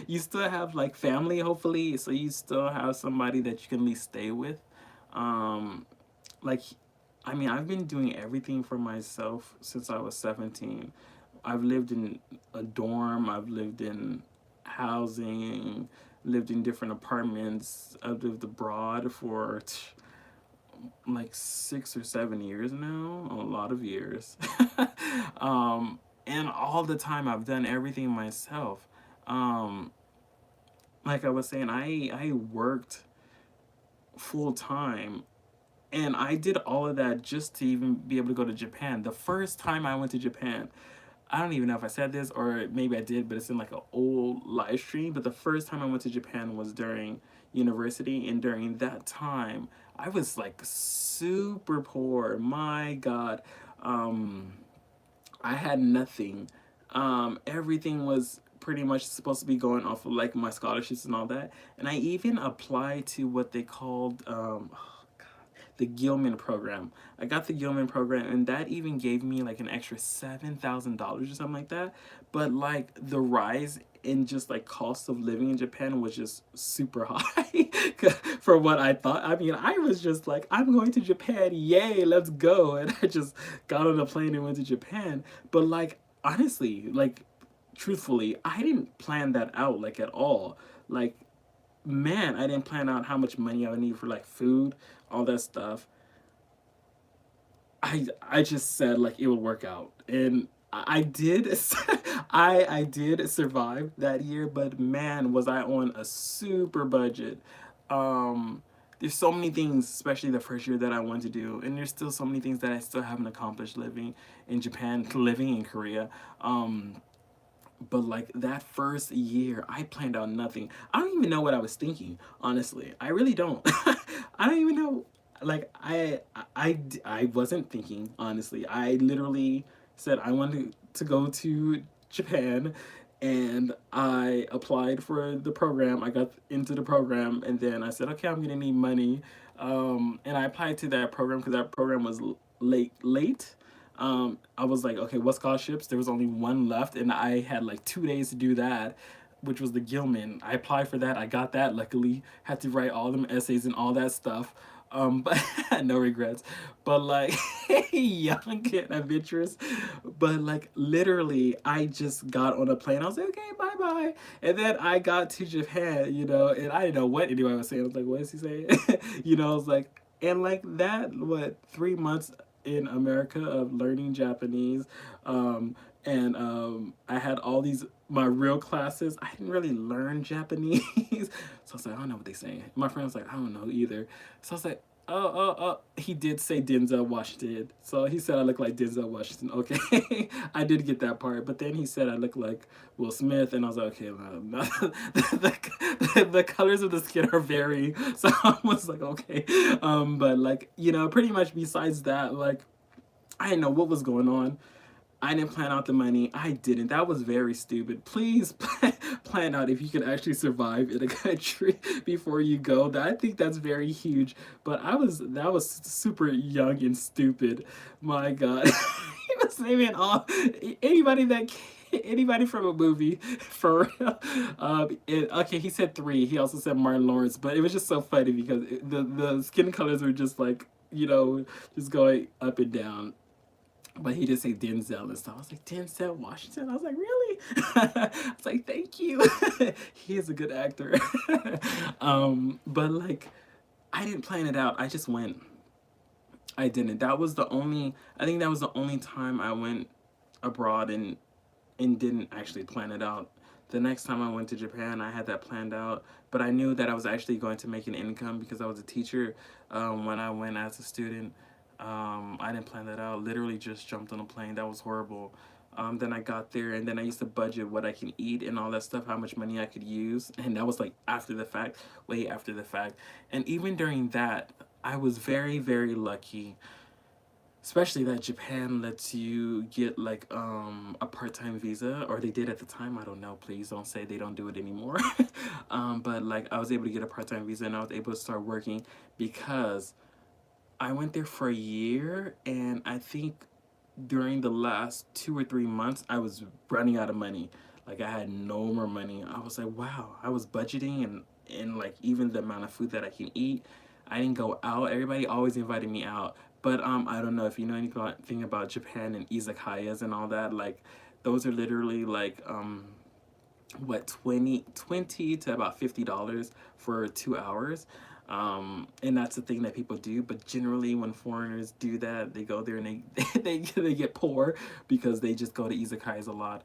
you still have like family, hopefully, so you still have somebody that you can at least stay with. Um, like, I mean, I've been doing everything for myself since I was 17. I've lived in a dorm, I've lived in housing, lived in different apartments, I've lived abroad for like 6 or 7 years now, a lot of years. And all the time I've done everything myself. Um, like I was saying, I worked full time, and I did all of that just to even be able to go to Japan. The first time I went to Japan, I don't even know if I said this or maybe I did, but it's in like an old live stream. But the first time I went to Japan was during university, and during that time, I was like super poor. My God, um, I had nothing. Everything was pretty much supposed to be going off of like my scholarships and all that, and I even applied to what they called the Gilman program. I got the Gilman program, and that even gave me like an extra $7,000 or something like that. But like the rise in just like cost of living in Japan was just super high for what I thought. I mean, I was just like, I'm going to Japan, yay, let's go, and I just got on a plane and went to Japan. But like honestly, like truthfully, I didn't plan that out like at all. Like, man, I didn't plan out how much money I would need for like food, all that stuff. I just said like it would work out, and I did. I did survive that year, but man, was I on a super budget. Um, there's so many things, especially the first year, that I wanted to do, and there's still so many things that I still haven't accomplished living in Japan, living in Korea. But like that first year, I planned out nothing. I don't even know what I was thinking, honestly. I really don't. I don't even know. Like I wasn't thinking, honestly. I literally said I wanted to go to Japan, and I applied for the program. I got into the program, and then I said, okay, I'm gonna need money, and I applied to that program because that program was late. I was like, okay, what scholarships? There was only one left, and I had like 2 days to do that, which was the Gilman. I applied for that. I got that. Luckily, had to write all them essays and all that stuff. But no regrets. But like young and adventurous. But like literally, I just got on a plane. I was like, okay, bye bye. And then I got to Japan, and I didn't know what anybody was saying. I was like, what is he saying? I was like, and like that, what, 3 months in America of learning Japanese. And I had all these my real classes. I didn't really learn Japanese, so I was like, I don't know what they're saying. My friend was like, I don't know either. So I was like, oh. He did say Denzel Washington, so he said I look like Denzel Washington. Okay, I did get that part, but then he said I look like Will Smith, and I was like, okay, no. The colors of the skin are varying, so I was like, okay, but like pretty much besides that, like I didn't know what was going on. I didn't plan out the money. I didn't. That was very stupid. Please plan out if you can actually survive in a country before you go. I think that's very huge. But that was super young and stupid. My God, he was naming all anybody that. Anybody from a movie, for real. Okay, he said three. He also said Martin Lawrence, but it was just so funny because the skin colors were just like just going up and down. But he did say Denzel and stuff. I was like, Denzel Washington? I was like, really? I was like, thank you. He is a good actor. But like, I didn't plan it out. I just went. I didn't. I think that was the only time I went abroad and didn't actually plan it out. The next time I went to Japan, I had that planned out, but I knew that I was actually going to make an income because I was a teacher when I went as a student. I didn't plan that out. Literally just jumped on a plane. That was horrible. Then I got there, and then I used to budget what I can eat and all that stuff, how much money I could use, and that was like after the fact, way after the fact. And even during that, I was very, very lucky, especially that Japan lets you get like a part-time visa, or they did at the time. I don't know, please don't say they don't do it anymore. But like I was able to get a part-time visa, and I was able to start working because I went there for a year, and I think during the last 2 or 3 months I was running out of money. Like I had no more money. I was like, wow. I was budgeting, and like even the amount of food that I can eat. I didn't go out. Everybody always invited me out. But I don't know if you know anything about Japan and izakayas and all that. Like those are literally like what, 20 to about $50 for 2 hours. And that's the thing that people do. But generally, when foreigners do that, they go there and they get poor because they just go to izakayas a lot,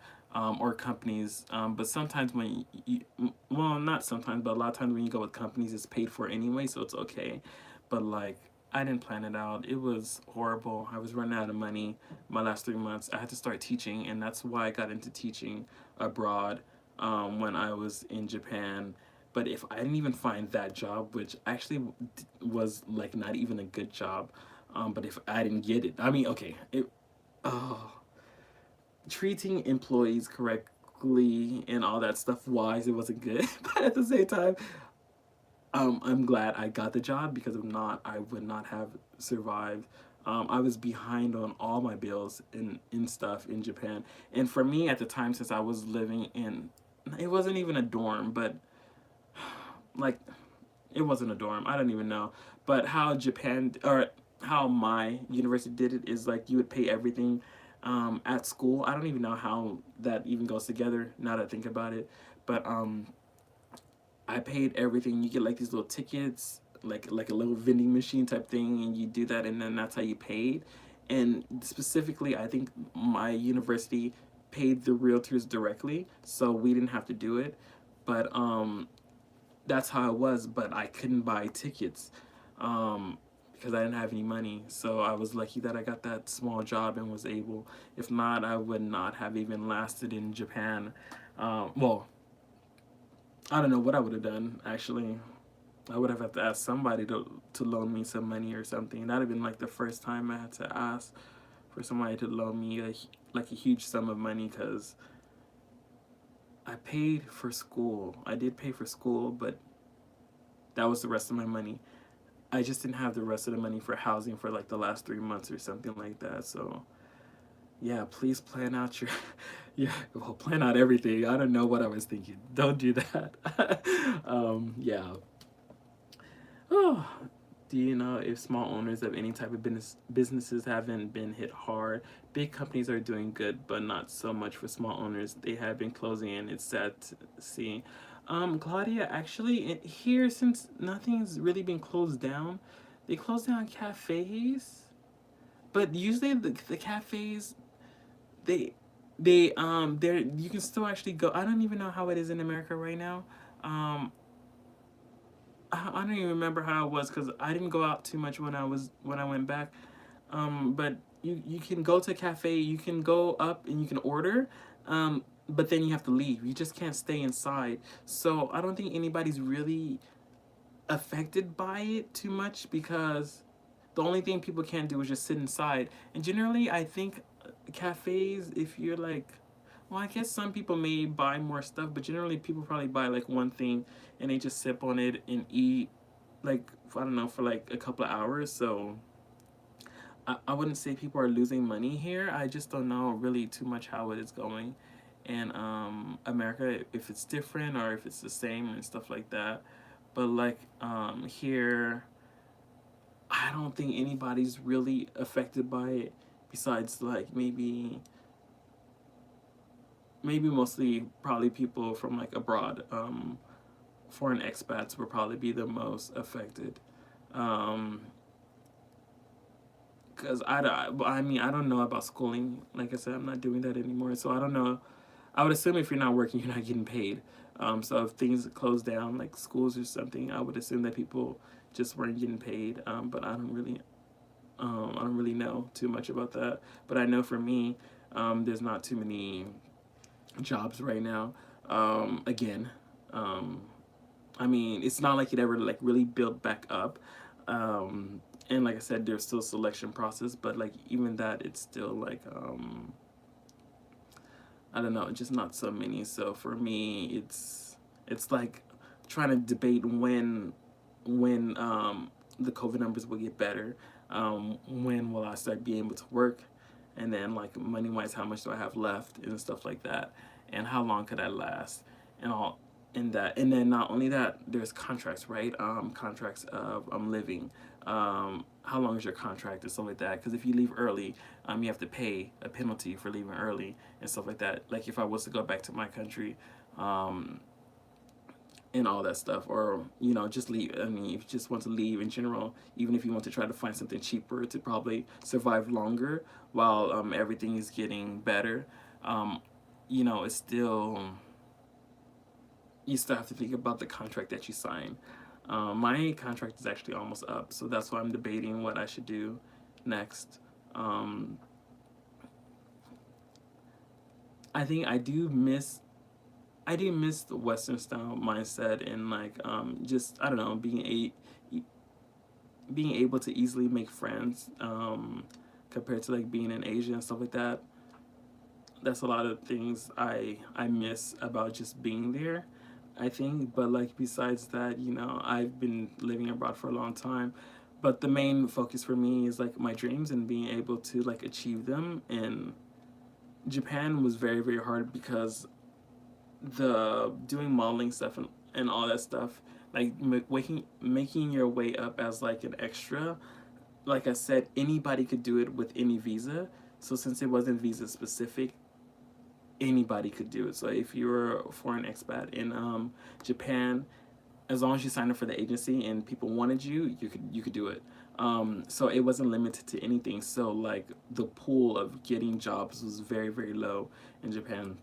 or companies. But sometimes well, not sometimes, but a lot of times when you go with companies, it's paid for anyway, so it's okay. But like, I didn't plan it out. It was horrible. I was running out of money my last 3 months. I had to start teaching, and that's why I got into teaching abroad when I was in Japan. But if I didn't even find that job, which actually was like not even a good job, but if I didn't get it, I mean, okay, oh, treating employees correctly and all that stuff wise, it wasn't good. But at the same time, I'm glad I got the job, because if not, I would not have survived. I was behind on all my bills and stuff in Japan. And for me at the time, since I was living in, it wasn't even a dorm, but like, it wasn't a dorm. I don't even know. But how Japan, or how my university did it, is like you would pay everything at school. I don't even know how that even goes together now that I think about it. But I paid everything. You get like these little tickets, like a little vending machine type thing, and you do that, and then that's how you paid. And specifically, I think my university paid the realtors directly, so we didn't have to do it. But that's how it was. But I couldn't buy tickets because I didn't have any money. So I was lucky that I got that small job and was able. If not, I would not have even lasted in Japan. Well, I don't know what I would have done, actually. I would have had to ask somebody to loan me some money or something. That would have been like the first time I had to ask for somebody to loan me like a huge sum of money, because I paid for school. I did pay for school, but that was the rest of my money. I just didn't have the rest of the money for housing for like the last 3 months or something like that. So yeah, please plan out your yeah, well, plan out everything. I don't know what I was thinking. Don't do that. Yeah. Oh, do you know if small owners of any type of businesses haven't been hit hard? Big companies are doing good, but not so much for small owners. They have been closing, and it's sad to see. Claudia, actually, here since nothing's really been closed down, they closed down cafes, but usually the cafes they they're you can still actually go. I don't even know how it is in America right now. Um, I don't even remember how it was because I didn't go out too much when I went back. But you can go to a cafe, you can go up and you can order, but then you have to leave. You just can't stay inside. So I don't think anybody's really affected by it too much because the only thing people can't do is just sit inside. And generally, I think cafes, if you're like, well, I guess some people may buy more stuff, but generally, people probably buy like one thing and they just sip on it and eat, like, I don't know, for like a couple of hours. So I wouldn't say people are losing money here. I just don't know really too much how it is going. And America, if it's different or if it's the same and stuff like that. But like here, I don't think anybody's really affected by it besides like maybe mostly probably people from like abroad. Foreign expats will probably be the most affected. Um, Cause I mean, I don't know about schooling. Like I said, I'm not doing that anymore, so I don't know. I would assume if you're not working, you're not getting paid. So if things close down, like schools or something, I would assume that people just weren't getting paid. But I don't really know too much about that. But I know for me, there's not too many jobs right now. Again, um, I mean, it's not like it ever like really built back up. And like I said, there's still selection process, but like even that, it's still like I don't know, just not so many. So for me, it's like trying to debate when the COVID numbers will get better. When will I start being able to work? And then like money wise, how much do I have left and stuff like that, and how long could I last, and all in that. And then not only that, there's contracts, right? Contracts of living. How long is your contract and stuff like that? Because if you leave early, you have to pay a penalty for leaving early and stuff like that. Like if I was to go back to my country, um, and all that stuff, or just leave. I mean, if you just want to leave in general, even if you want to try to find something cheaper to probably survive longer while everything is getting better, um, it's still you still have to think about the contract that you sign. My contract is actually almost up, so that's why I'm debating what I should do next. Um, I think I do miss the Western style mindset and like just I don't know being able to easily make friends compared to like being in Asia and stuff like that. That's a lot of things I miss about just being there. I think, but like besides that, I've been living abroad for a long time, but the main focus for me is like my dreams and being able to like achieve them. And Japan was very very hard because the doing modeling stuff and all that stuff, like making your way up as like an extra, like I said, anybody could do it with any visa. So since it wasn't visa specific, anybody could do it. So if you're a foreign expat in Japan, as long as you signed up for the agency and people wanted you, you could do it. So it wasn't limited to anything. So like the pool of getting jobs was very very low in Japan.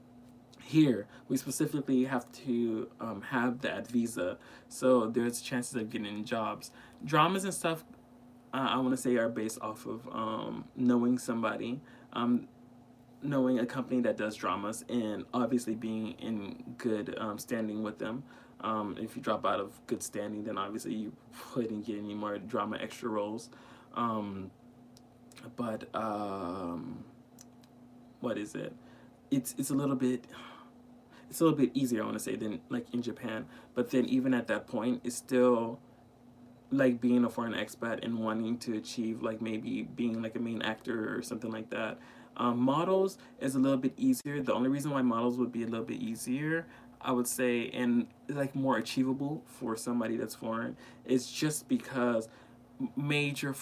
Here we specifically have to have that visa, so there's chances of getting jobs. Dramas and stuff, I want to say, are based off of knowing somebody, um, knowing a company that does dramas, and obviously being in good standing with them. If you drop out of good standing, then obviously you wouldn't get any more drama extra roles. Um, but what is it? It's a little bit. it's a little bit easier, I want to say, than like in Japan. But then even at that point, it's still like being a foreign expat and wanting to achieve like maybe being like a main actor or something like that. Models is a little bit easier. The only reason why models would be a little bit easier, I would say, and like more achievable for somebody that's foreign, is just because major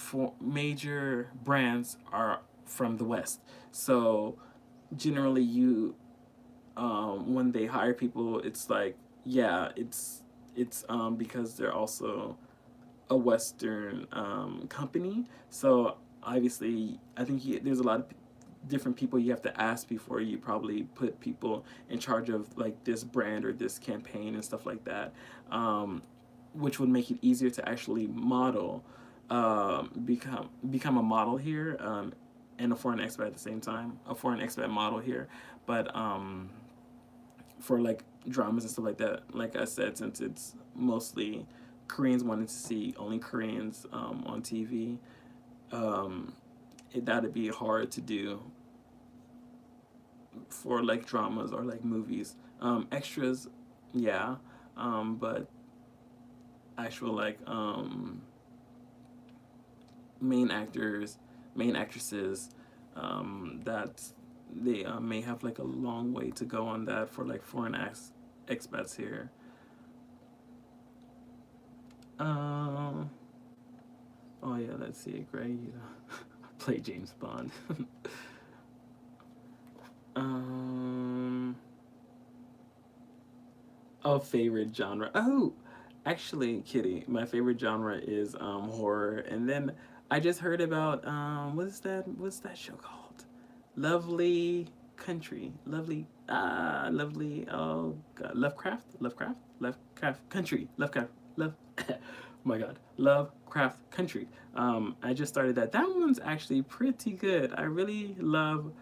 brands are from the West. So generally, you when they hire people, it's like, yeah, it's because they're also a Western company. So obviously, I think there's a lot of different people you have to ask before you probably put people in charge of like this brand or this campaign and stuff like that, which would make it easier to actually model, become a model here, and a foreign expat at the same time, a foreign expat model here. But for like dramas and stuff like that, like I said, since it's mostly Koreans wanting to see only Koreans on TV, that'd be hard to do for like dramas or like movies. Extras, yeah, but actual like main actors, main actresses, that they may have like a long way to go on that for like foreign expats here. Um, oh yeah, let's see, great. Play James Bond. um, oh, favorite genre. Oh, actually, Kitty, my favorite genre is horror. And then I just heard about what's that show called? Lovely Country. Lovely, oh god, Lovecraft Country. Love oh my god. Lovecraft Country. I just started that. That one's actually pretty good. I really love,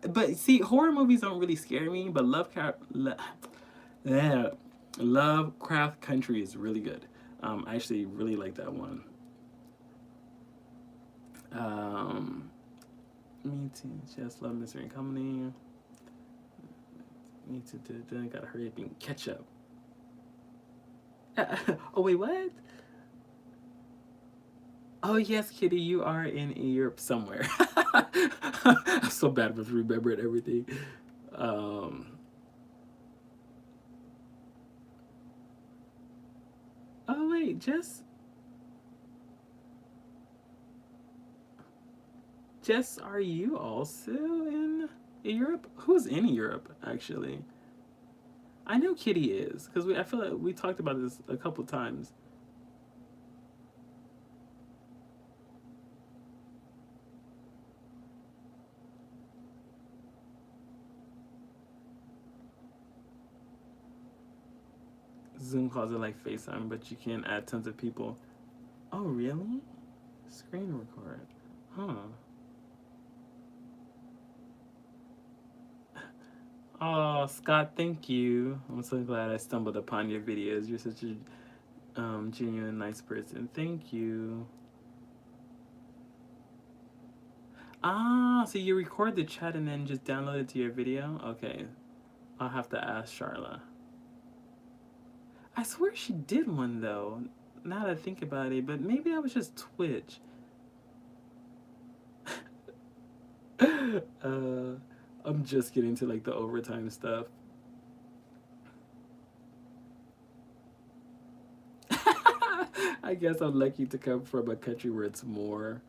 but see, horror movies don't really scare me, but yeah, Lovecraft Country is really good. I actually really like that one. Um, Me too. Just love Mystery and Comedy. Me too. Then I gotta hurry up and catch up. Oh wait, what? Oh yes, Kitty, you are in Europe somewhere. I'm so bad with remembering everything. Um, oh wait, Jess, are you also in Europe? Who's in Europe actually? I know Kitty is because I feel like we talked about this a couple times. Zoom calls are like FaceTime, but you can't add tons of people. Oh really? Screen record. Huh. Oh, Scott, thank you. I'm so glad I stumbled upon your videos. You're such a genuine, nice person. Thank you. Ah, so you record the chat and then just download it to your video? Okay. I'll have to ask Charla. I swear she did one though. Now that I think about it, but maybe that was just Twitch. uh, I'm just getting to like the overtime stuff. I guess I'm lucky to come from a country where it's more.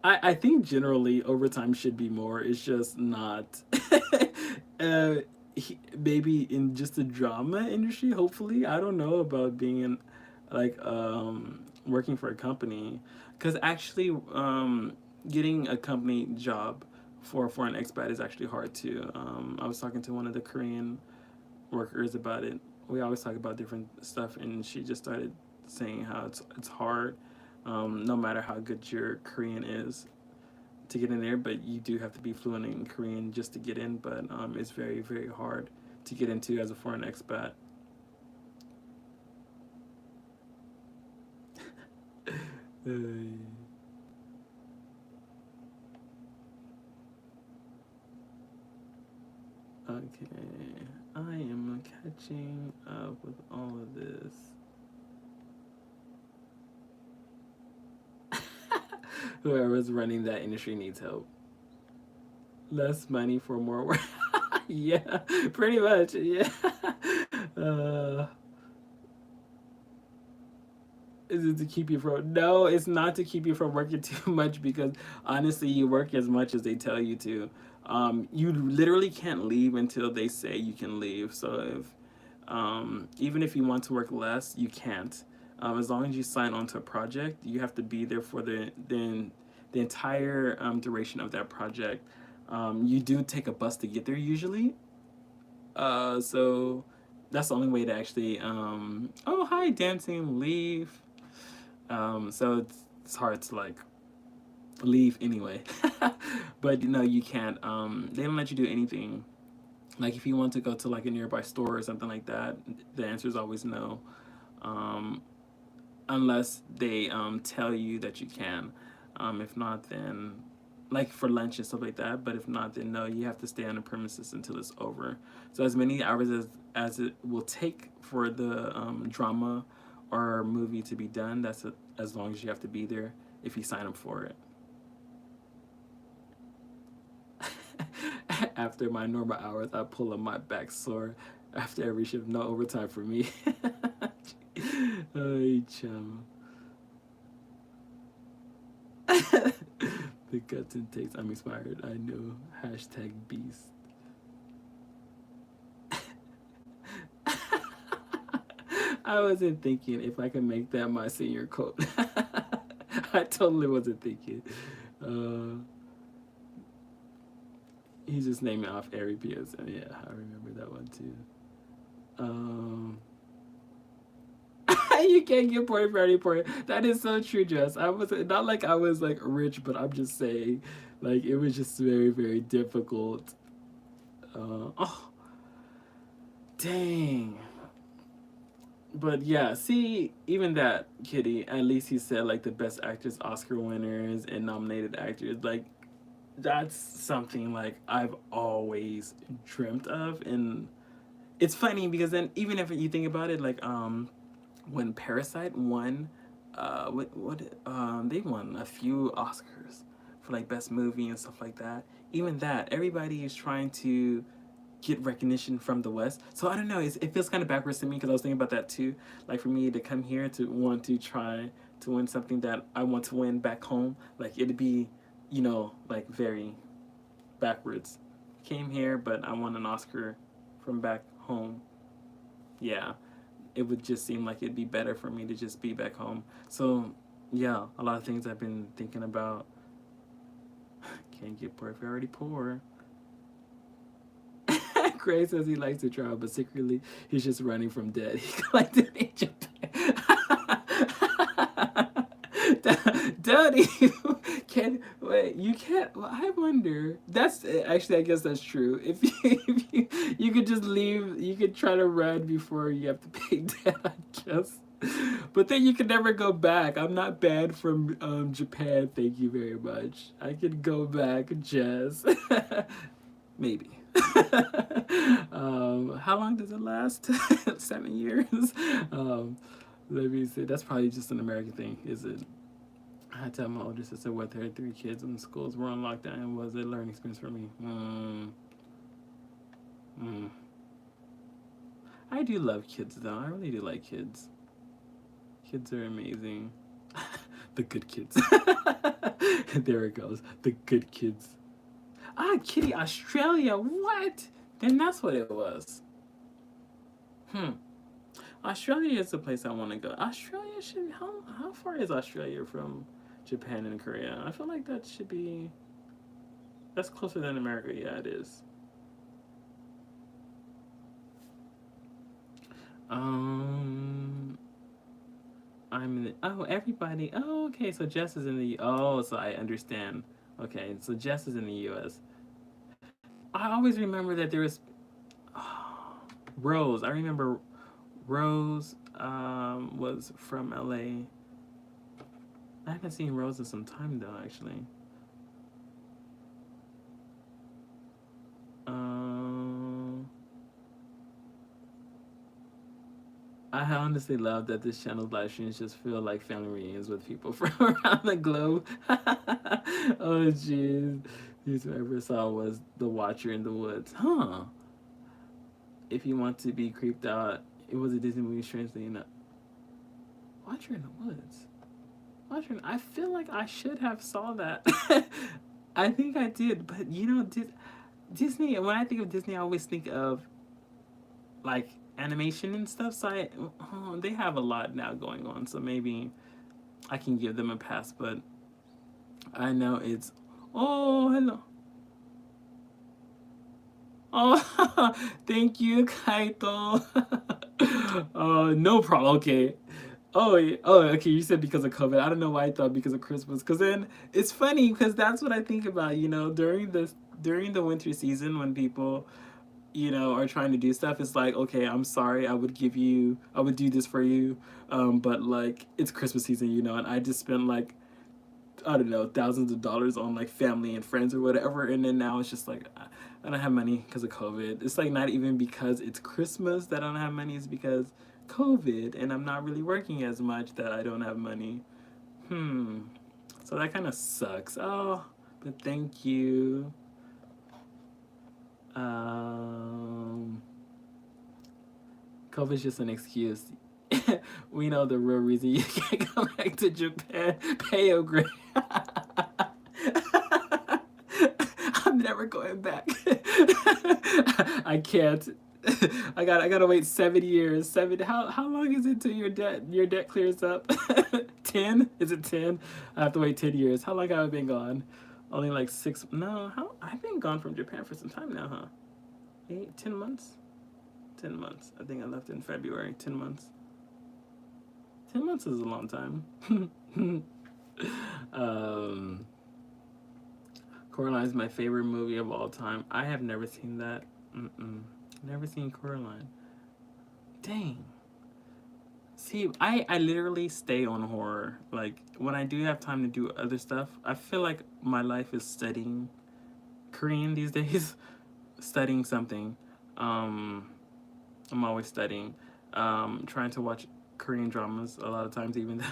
I think generally overtime should be more. It's just not. uh, Maybe in just the drama industry, hopefully. I don't know about being in, like, working for a company. Because actually, getting a company job for an expat is actually hard too. I was talking to one of the Korean workers about it. We always talk about different stuff, and she just started saying how it's hard, no matter how good your Korean is, to get in there. But you do have to be fluent in Korean just to get in. But it's very very hard to get into as a foreign expat. Okay, I am catching up with all of this. Whoever's running that industry needs help. Less money for more work. Yeah, pretty much. Yeah. Uh, is it to keep you from? No, it's not to keep you from working too much because honestly, you work as much as they tell you to. You literally can't leave until they say you can leave. So if even if you want to work less, you can't. As long as you sign onto a project, you have to be there for the entire duration of that project. You do take a bus to get there usually. So that's the only way to actually. Oh, hi, dancing, leave. So it's hard to like leave anyway. But you know you can't. They don't let you do anything. Like if you want to go to like a nearby store or something like that, the answer is always no. Um, unless they tell you that you can. If not, then like for lunch and stuff like that. But if not, then no, you have to stay on the premises until it's over. So as many hours as it will take for the drama or movie to be done, as long as you have to be there if you sign up for it. After my normal hours, I pull up my back sore after every shift. No overtime for me. Oh, chum. The guts and takes. I'm inspired. I know. Hashtag beast. I wasn't thinking if I can make that my senior quote. I totally wasn't thinking. Uh, he's just naming off Ari PSN. Yeah, I remember that one too. You can't get poor for any poor. That is so true, Jess. I was not like I was like rich, but I'm just saying, like it was just very, very difficult. Oh, dang. But yeah, see, even that Kitty, at least he said like the best actress, Oscar winners, and nominated actors. Like that's something like I've always dreamt of, and it's funny because then even if you think about it, like when Parasite won, what they won a few Oscars for like best movie and stuff like that. Even that, everybody is trying to get recognition from the West. So I don't know. It feels kind of backwards to me because I was thinking about that too. Like for me to come here to want to try to win something that I want to win back home, like it'd be, like very backwards. Came here, but I won an Oscar from back home. Yeah, it would just seem like it'd be better for me to just be back home. So yeah, a lot of things I've been thinking about. Can't get poor if you're already poor. Gray says he likes to travel, but secretly he's just running from debt. He collected in Japan. Daddy, can wait? You can't. Well, I wonder. That's actually. I guess that's true. If you could just leave, you could try to run before you have to pay debt. I guess. But then you can never go back. I'm not banned from Japan. Thank you very much. I can go back, Jess. Maybe. How long does it last? 7 years. Um, Let me see. That's probably just an American thing, is it? I had to tell my older sister what her 3 kids when schools were on lockdown and was a learning experience for me. I do love kids though. I really do like kids. Kids are amazing. The good kids. There it goes. The good kids. Ah, Kitty, Australia. What? Then that's what it was. Australia is the place I want to go. Australia should. How far is Australia from Japan and Korea? I feel like that should be. That's closer than America. Yeah, it is. I'm in the. Oh, everybody. Oh, okay. So Jess is in the. Oh, so I understand. Okay, so Jess is in the U.S. I always remember that there was. Oh, Rose. I remember Rose was from LA. I haven't seen Rose in some time though, actually. I honestly love that this channel's live streams just feel like family reunions with people from around the globe. Oh, jeez. Who's I ever saw was the Watcher in the Woods. Huh. If you want to be creeped out, it was a Disney movie, strangely enough. Watcher in the Woods. Watcher. I feel like I should have saw that. I think I did, but you know, Disney. When I think of Disney, I always think of like animation and stuff. So they have a lot now going on. So maybe I can give them a pass. But I know it's. Oh, hello. Oh, thank you, Kaito. Oh, no problem. Okay. Oh, oh, okay. You said because of COVID. I don't know why I thought because of Christmas. Because then it's funny because that's what I think about. You know, during the winter season when people are trying to do stuff. It's like, okay, I'm sorry. I would do this for you, but like it's Christmas season, and I just spent like I don't know thousands of dollars on like family and friends or whatever, and then now it's just like I don't have money because of COVID. It's like not even because it's Christmas that I don't have money. It's because COVID, and I'm not really working as much that I don't have money. Hmm. So that kind of sucks. Oh, but thank you. Um, COVID's just an excuse. We know the real reason you can't go back to Japan. Pay your grade. I'm never going back. I can't. I gotta wait 7 years. How long is it till your debt clears up? 10? Is it 10? I have to wait 10 years. How long have I been gone? Only like 6. No, how I've been gone from Japan for some time now, huh? 8, 10 months? 10 months. I think I left in February. 10 months. 10 months is a long time. um, Coraline's my favorite movie of all time. I have never seen that. Never seen Coraline. Dang. See, I literally stay on horror. Like, when I do have time to do other stuff, I feel like my life is studying Korean these days. Studying something. I'm always studying. Trying to watch Korean dramas a lot of times, even though,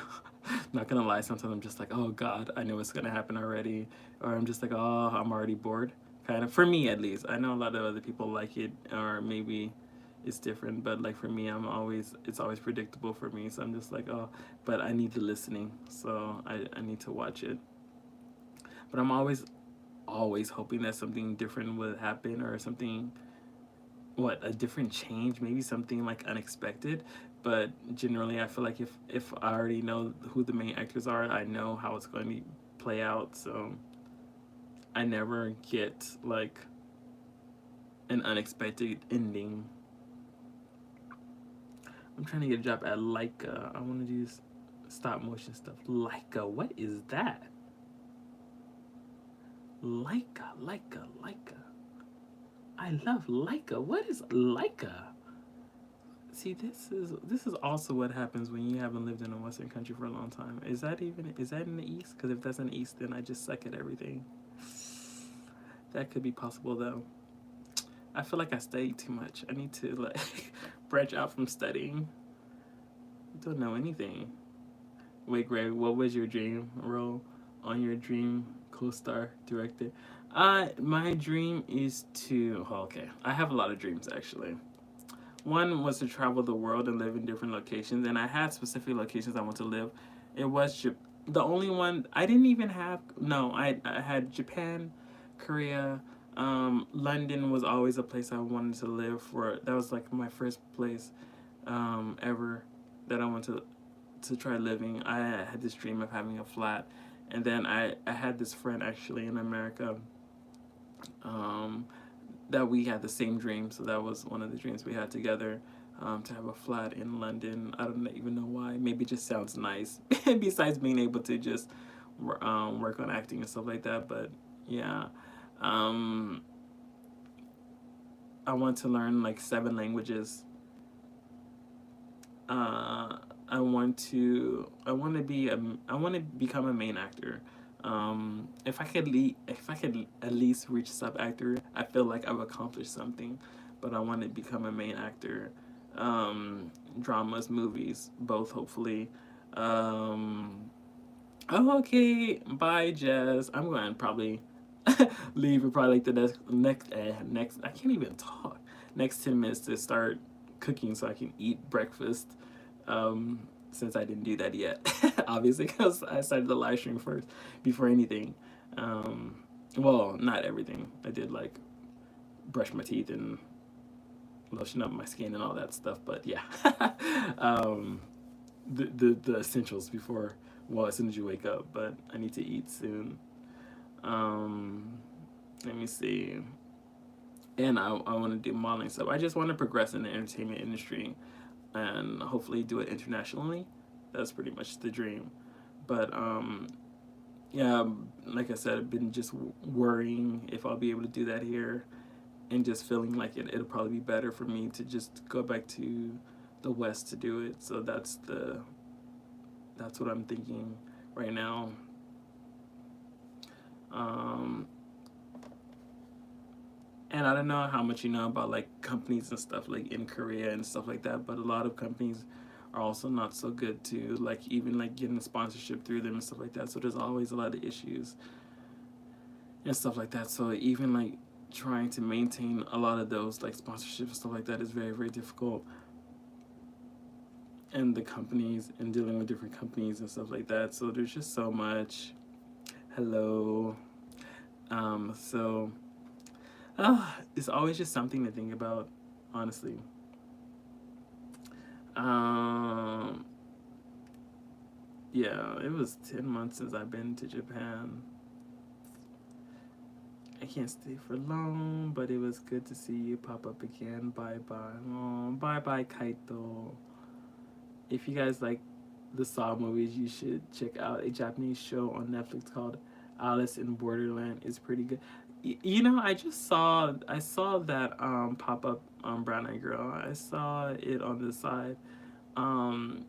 not gonna lie, sometimes I'm just like, oh god, I know what's gonna happen already. Or I'm just like, oh, I'm already bored. Kind of. For me, at least. I know a lot of other people like it, or maybe it's different, but like for me, it's always predictable for me. So I'm just like, oh, but I need the listening. So I need to watch it. But I'm always hoping that something different would happen or something a different change, maybe something like unexpected. But generally I feel like if I already know who the main actors are, I know how it's going to play out. So I never get like an unexpected ending. I'm trying to get a job at Leica. I want to do stop motion stuff. Leica, what is that? Leica. I love Leica. What is Leica? See, this is also what happens when you haven't lived in a Western country for a long time. Is that in the East? Because if that's in the East, then I just suck at everything. That could be possible though. I feel like I studied too much. I need to like branch out from studying. I don't know anything. Wait, Greg, what was your dream role on your dream co-star director? My dream is to. Oh, okay, I have a lot of dreams actually. One was to travel the world and live in different locations, and I had specific locations I want to live. It was the only one I didn't even have. No, I had Japan, Korea, London was always a place I wanted to live for. That was like my first place ever that I wanted to try living. I had this dream of having a flat, and then I had this friend actually in America. Um, that we had the same dream, so that was one of the dreams we had together, to have a flat in London. I don't even know why. Maybe it just sounds nice. Besides being able to just work on acting and stuff like that, but yeah. Um, I want to learn like 7 languages. I want to become a main actor. If I could at least reach sub actor, I feel like I've accomplished something. But I want to become a main actor. dramas, movies, both hopefully. Oh, okay. Bye, Jess. I'm going to probably leave it probably like the next. I can't even talk. Next 10 minutes to start cooking so I can eat breakfast. Since I didn't do that yet, obviously, because I started the live stream first before anything. Well, not everything. I did like brush my teeth and lotion up my skin and all that stuff. But yeah, um, the essentials before. Well, as soon as you wake up, but I need to eat soon. Um, Let me see. And I want to do modeling stuff. I just want to progress in the entertainment industry and hopefully do it internationally. That's pretty much the dream. But yeah, like I said, I've been just worrying if I'll be able to do that here, and just feeling like it'll probably be better for me to just go back to the West to do it. So that's what I'm thinking right now. Um, and I don't know how much you know about like companies and stuff like in Korea and stuff like that, but a lot of companies are also not so good to like even like getting a sponsorship through them and stuff like that. So there's always a lot of issues and stuff like that. So even like trying to maintain a lot of those like sponsorships and stuff like that is very, very difficult. And the companies and dealing with different companies and stuff like that. So there's just so much. Hello. So it's always just something to think about, honestly. Um, yeah, it was 10 months since I've been to Japan. I can't stay for long, but it was good to see you pop up again. Bye bye. Oh, bye bye, Kaito. If you guys like the Saw movies, you should check out a Japanese show on Netflix called Alice in Borderland. It's pretty good. You know, I saw that pop up Brown Eyed Girl. I saw it on the side. Um,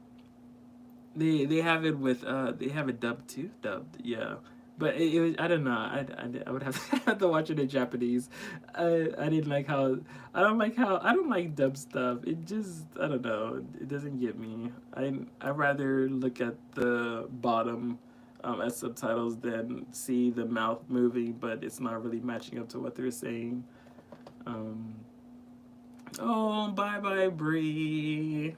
they have it with they have it dubbed too, dubbed, yeah. But it was, I don't know, I would have to, have to watch it in Japanese. I didn't like how I don't like dub stuff. It just, I don't know, it doesn't get me. I rather look at the bottom as subtitles than see the mouth moving, but it's not really matching up to what they're saying. Um, oh, bye bye, Bree.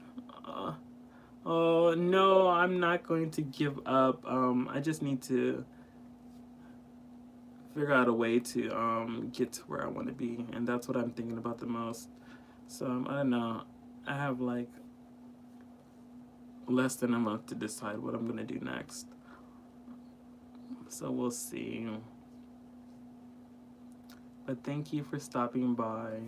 Oh no, I'm not going to give up. I just need to figure out a way to get to where I want to be, and that's what I'm thinking about the most. So I don't know. I have like less than a month to decide what I'm gonna do next. So we'll see. But thank you for stopping by.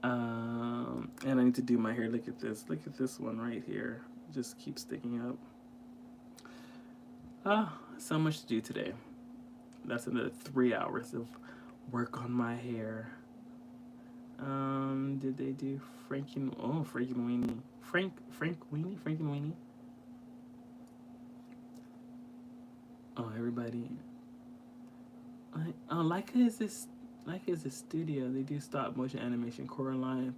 And I need to do my hair. Look at this. Look at this one right here. Just keeps sticking up. So much to do today. That's another 3 hours of work on my hair. Did they do Frank and Weenie? Frank Weenie? Frank and Weenie? Oh, everybody. Leica is a studio. They do stop motion animation. Coraline.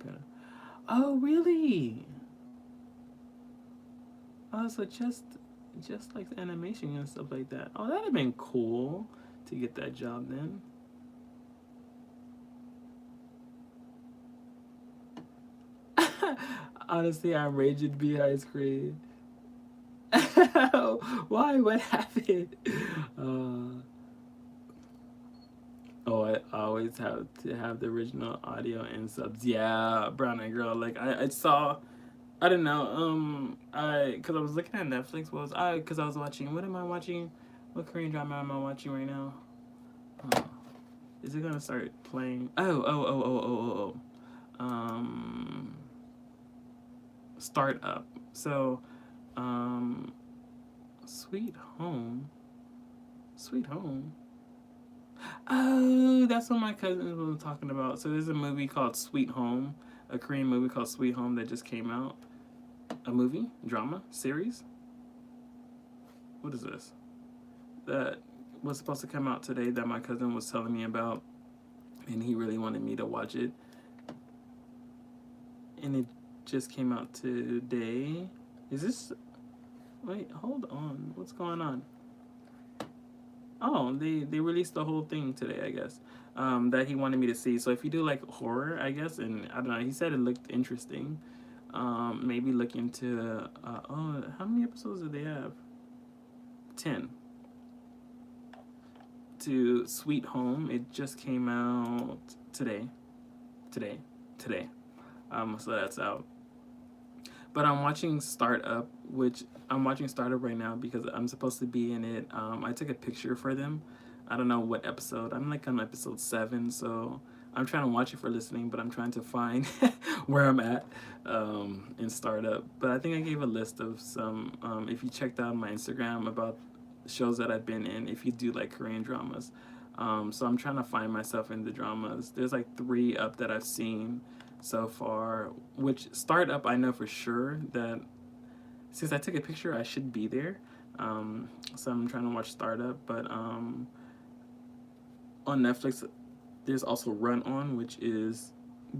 Oh, really? Oh, so just like the animation and stuff like that. Oh, that'd have been cool to get that job then. Honestly, I'm raging to be ice cream. Why? What happened? Oh, I always have to have the original audio and subs. Yeah, Brown Eyed Girl. Like I saw, I don't know. Cause I was looking at Netflix. Cause I was watching. What am I watching? What Korean drama am I watching right now? Is it gonna start playing? Oh. Start up. So, Sweet Home. Sweet Home. Oh, that's what my cousins were talking about. So there's a movie called Sweet Home, a Korean movie called Sweet Home that just came out. A movie, drama, series. What is this? That was supposed to come out today that my cousin was telling me about, and he really wanted me to watch it. and it just came out today. Is this? Wait, hold on. What's going on? Oh, they released the whole thing today, I guess. That he wanted me to see. So if you do like horror, I guess, and I don't know, he said it looked interesting. Maybe look into. Oh, how many episodes do they have? 10. To Sweet Home. It just came out today. Today. Today. So that's out. But I'm watching Startup, which I'm watching Startup right now because I'm supposed to be in it. I took a picture for them. I don't know what episode. I'm like on episode 7, so I'm trying to watch it for listening, but I'm trying to find where I'm at in Startup. But I think I gave a list of some, if you checked out my Instagram about shows that I've been in, if you do like Korean dramas. So I'm trying to find myself in the dramas. There's like 3 up that I've seen so far, which Startup I know for sure that since I took a picture I should be there. So I'm trying to watch Startup, but on Netflix there's also Run On, which is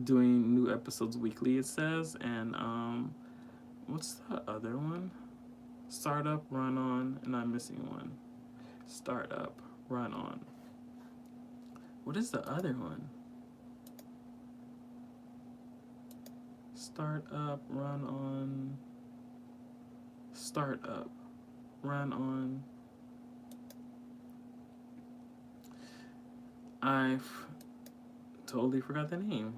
doing new episodes weekly, it says, and what's the other one? Startup, Run On, and I'm missing one. Startup, Run On. What is the other one? Startup, Run On. Startup, Run On. Totally forgot the name.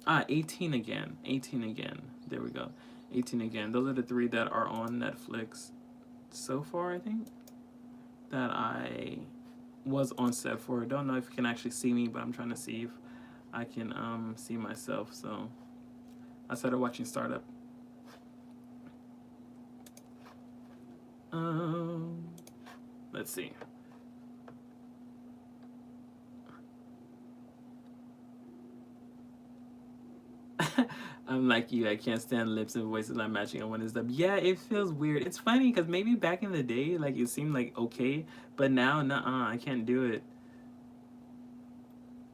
18 Again. 18 Again. There we go. 18 Again. Those are the 3 that are on Netflix so far, I think, that I was on set for. I don't know if you can actually see me, but I'm trying to see if I can see myself. So I started watching Startup. Let's see. I'm like you. I can't stand lips and voices not matching on one is up. Yeah, it feels weird. It's funny because maybe back in the day, like it seemed like okay, but now, nuh-uh, I can't do it.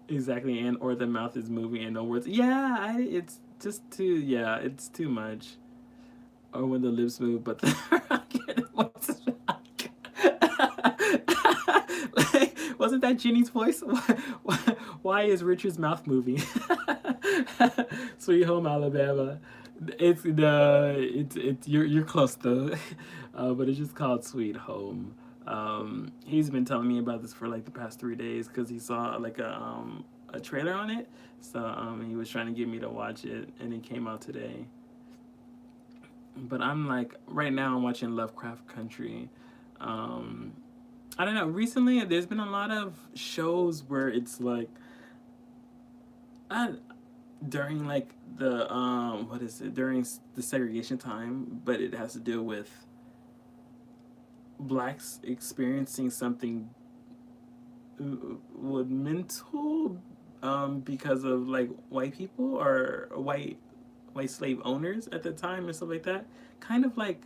Exactly, and or the mouth is moving and no words. Yeah, it's just too. Yeah, it's too much. Or when the lips move, but the voice is like, wasn't that Ginny's voice? Why is Richard's mouth moving? Sweet Home Alabama. It's you're close though, but it's just called Sweet Home. He's been telling me about this for like the past 3 days because he saw like a trailer on it. So he was trying to get me to watch it, and it came out today. But I'm like right now I'm watching Lovecraft Country. I don't know. Recently, there's been a lot of shows where it's like, I during like the what is it during the segregation time, but it has to do with blacks experiencing something with mental because of like white people or white slave owners at the time and stuff like that. Kind of like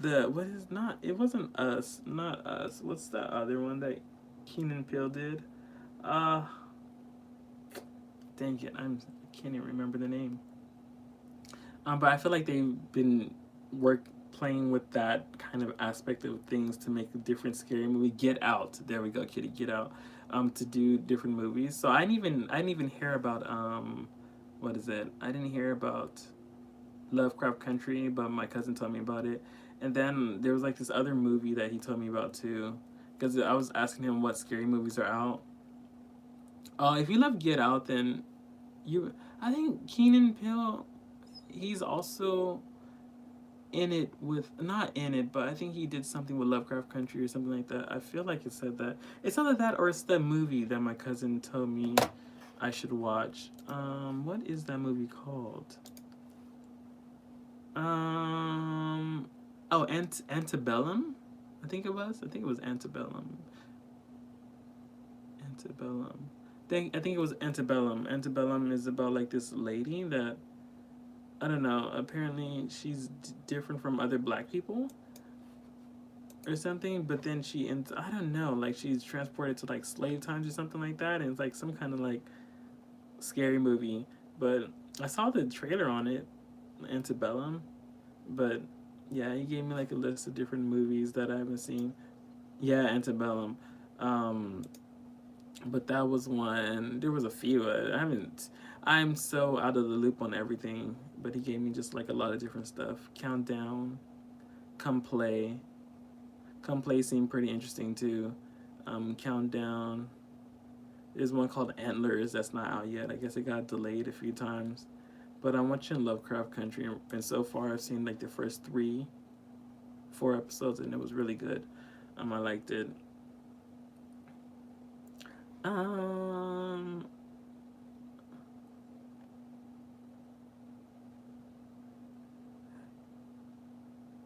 the what is not it wasn't us, not us. What's the other one that Keenan Peele did? Uh Dang it, I can't even remember the name. But I feel like they've been playing with that kind of aspect of things to make a different scary movie. Get Out. There we go, kitty. Get Out. To do different movies. So I didn't even hear about what is it? I didn't hear about Lovecraft Country, but my cousin told me about it. And then there was like this other movie that he told me about too, because I was asking him what scary movies are out. If you love Get Out, then I think Keenan Peele, he's also in it with, not in it, but I think he did something with Lovecraft Country or something like that. I feel like it said that. It's either that or it's the movie that my cousin told me I should watch. What is that movie called? Antebellum? I think it was. I think it was Antebellum. Antebellum. I think it was Antebellum. Antebellum is about like this lady that, I don't know, apparently she's different from other black people or something, but then I don't know, like she's transported to like slave times or something like that, and it's like some kind of like scary movie. But I saw the trailer on it, Antebellum. But yeah, he gave me like a list of different movies that I haven't seen. Yeah, Antebellum. Um, but that was one. There was a few. I haven't. I'm so out of the loop on everything. But he gave me just like a lot of different stuff. Countdown, Come Play. Come Play seemed pretty interesting too. Countdown. There's one called Antlers that's not out yet. I guess it got delayed a few times. But I'm watching Lovecraft Country, and so far I've seen like the first 4 episodes, and it was really good. I liked it. Um,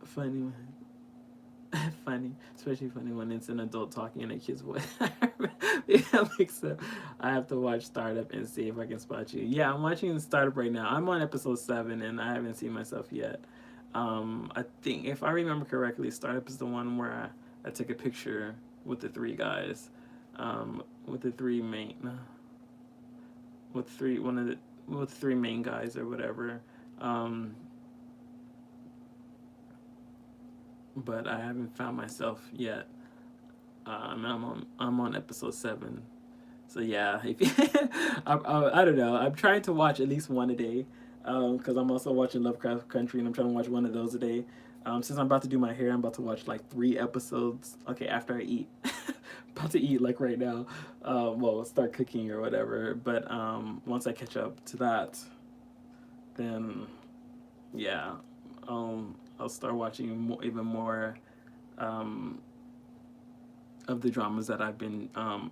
funny, funny, especially funny when it's an adult talking in a kid's voice. Yeah, like so. I have to watch Startup and see if I can spot you. Yeah, I'm watching Startup right now. I'm on episode 7, and I haven't seen myself yet. I think if I remember correctly, Startup is the one where I took a picture with the 3 guys, with the three main, with three one of the with 3 main guys or whatever. Um, but I haven't found myself yet. I'm on episode 7. So yeah, I don't know. I'm trying to watch at least one a day, because I'm also watching Lovecraft Country, and I'm trying to watch one of those a day. Since I'm about to do my hair, I'm about to watch like 3 episodes. Okay, after I eat, about to eat like right now. Well, start cooking or whatever. But once I catch up to that, then yeah, I'll start watching even more um, of the dramas that I've been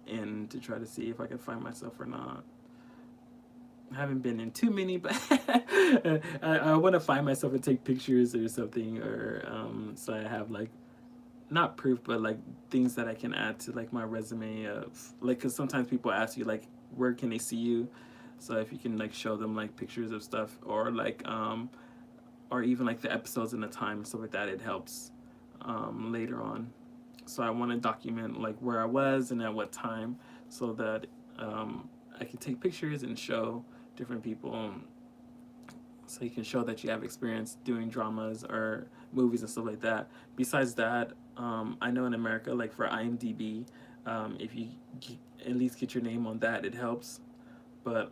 in to try to see if I can find myself or not. I haven't been in too many, but I want to find myself and take pictures or something, or so I have like not proof, but like things that I can add to like my resume of like, because sometimes people ask you like where can they see you, so if you can like show them like pictures of stuff, or even like the episodes and the time and stuff like that, it helps later on. So I want to document like where I was and at what time, so that I can take pictures and show different people, so you can show that you have experience doing dramas or movies and stuff like that. Besides that, I know in America, like for IMDb, if you at least get your name on that, it helps. But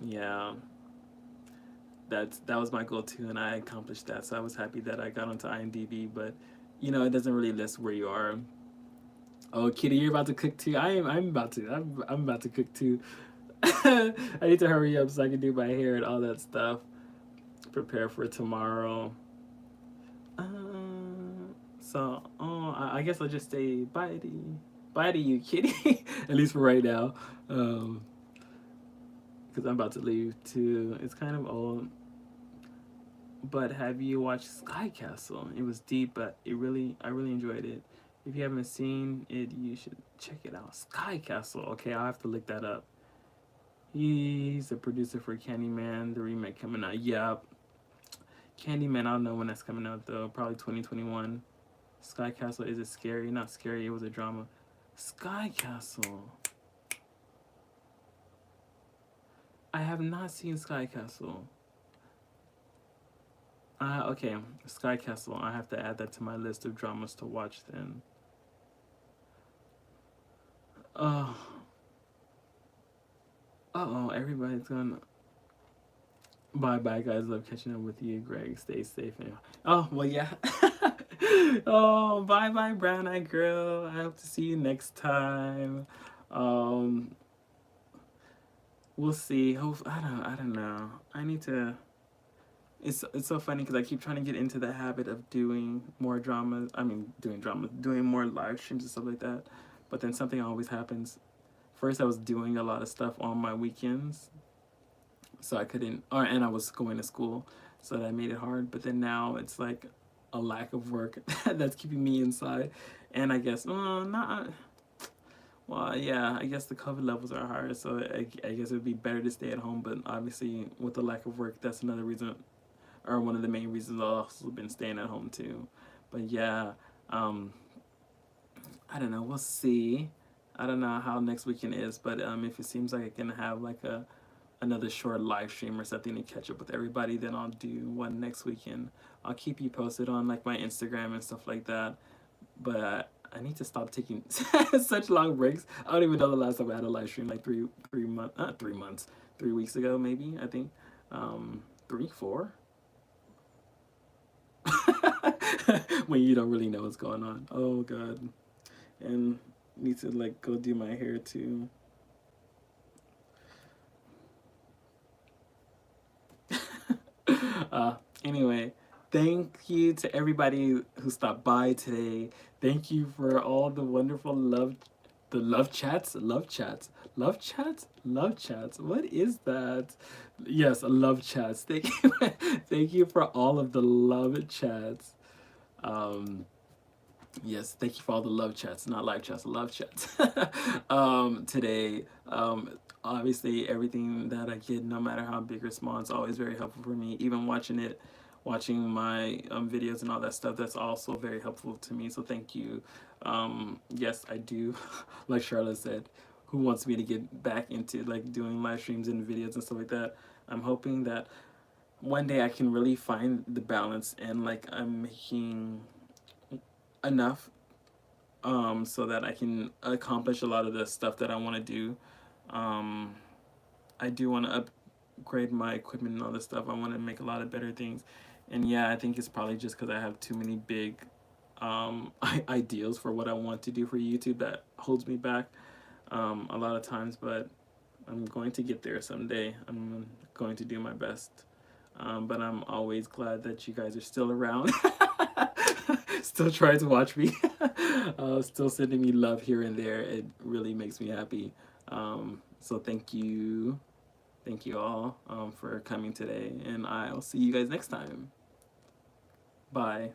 yeah, that was my goal too, and I accomplished that. So I was happy that I got onto IMDb. But it doesn't really list where you are. Oh, Kitty, you're about to cook too. I'm about to. I'm about to cook too. I need to hurry up so I can do my hair and all that stuff. Prepare for tomorrow. I guess I'll just say bye to you, Kitty. At least for right now, because I'm about to leave too. It's kind of old. But have you watched Sky Castle? It was deep, but I really enjoyed it. If you haven't seen it, you should check it out. Sky Castle. Okay, I'll have to look that up. He's a producer for Candyman, the remake coming out. Yep. Candyman, I don't know when that's coming out though. Probably 2021. Sky Castle, is it scary? Not scary, it was a drama. Sky Castle. I have not seen Sky Castle. Okay, Sky Castle. I have to add that to my list of dramas to watch then. Oh, everybody's gonna. Bye bye, guys. Love catching up with you, Greg. Stay safe. Oh, well, yeah. Oh, bye bye, Brown Eye Girl. I hope to see you next time. Um, we'll see. I don't know. I need to. It's so funny because I keep trying to get into the habit of doing more dramas. I mean, doing more live streams and stuff like that. But then something always happens. First, I was doing a lot of stuff on my weekends, so I couldn't. And I was going to school, so that made it hard. But then now it's like a lack of work that's keeping me inside, and I guess not. Well, yeah, I guess the COVID levels are higher, so I guess it would be better to stay at home. But obviously, with the lack of work, that's another reason, or one of the main reasons I've also been staying at home too. But yeah, I don't know. We'll see. I don't know how next weekend is, but if it seems like I can have like a another short live stream or something to catch up with everybody. Then I'll do one next weekend. I'll keep you posted on like my Instagram and stuff like that. But I need to stop taking such long breaks. I don't even know the last time I had a live stream, like 3 months, not 3 months, 3 weeks ago maybe. I think 3, 4. When you don't really know what's going on. Oh god. And need to like go do my hair too. Anyway, thank you to everybody who stopped by today. Thank you for all the wonderful love chats. What is that? Yes, love chats. Thank you, thank you for all of the love chats. Yes, thank you for all the love chats, not live chats, love chats. Today, obviously everything that I get, no matter how big or small, it's always very helpful for me. Even watching my videos and all that stuff, that's also very helpful to me. So thank you. Yes, I do. Like Charlotte said, who wants me to get back into like doing live streams and videos and stuff like that? I'm hoping that one day I can really find the balance and like I'm making enough so that I can accomplish a lot of the stuff that I want to do. I do want to upgrade my equipment and all this stuff. I want to make a lot of better things. And yeah, I think it's probably just because I have too many big ideals for what I want to do for YouTube that holds me back a lot of times. But I'm going to get there someday. I'm going to do my best. But I'm always glad that you guys are still around. Still trying to watch me. Still sending me love here and there. It really makes me happy. So thank you. Thank you all for coming today. And I'll see you guys next time. Bye.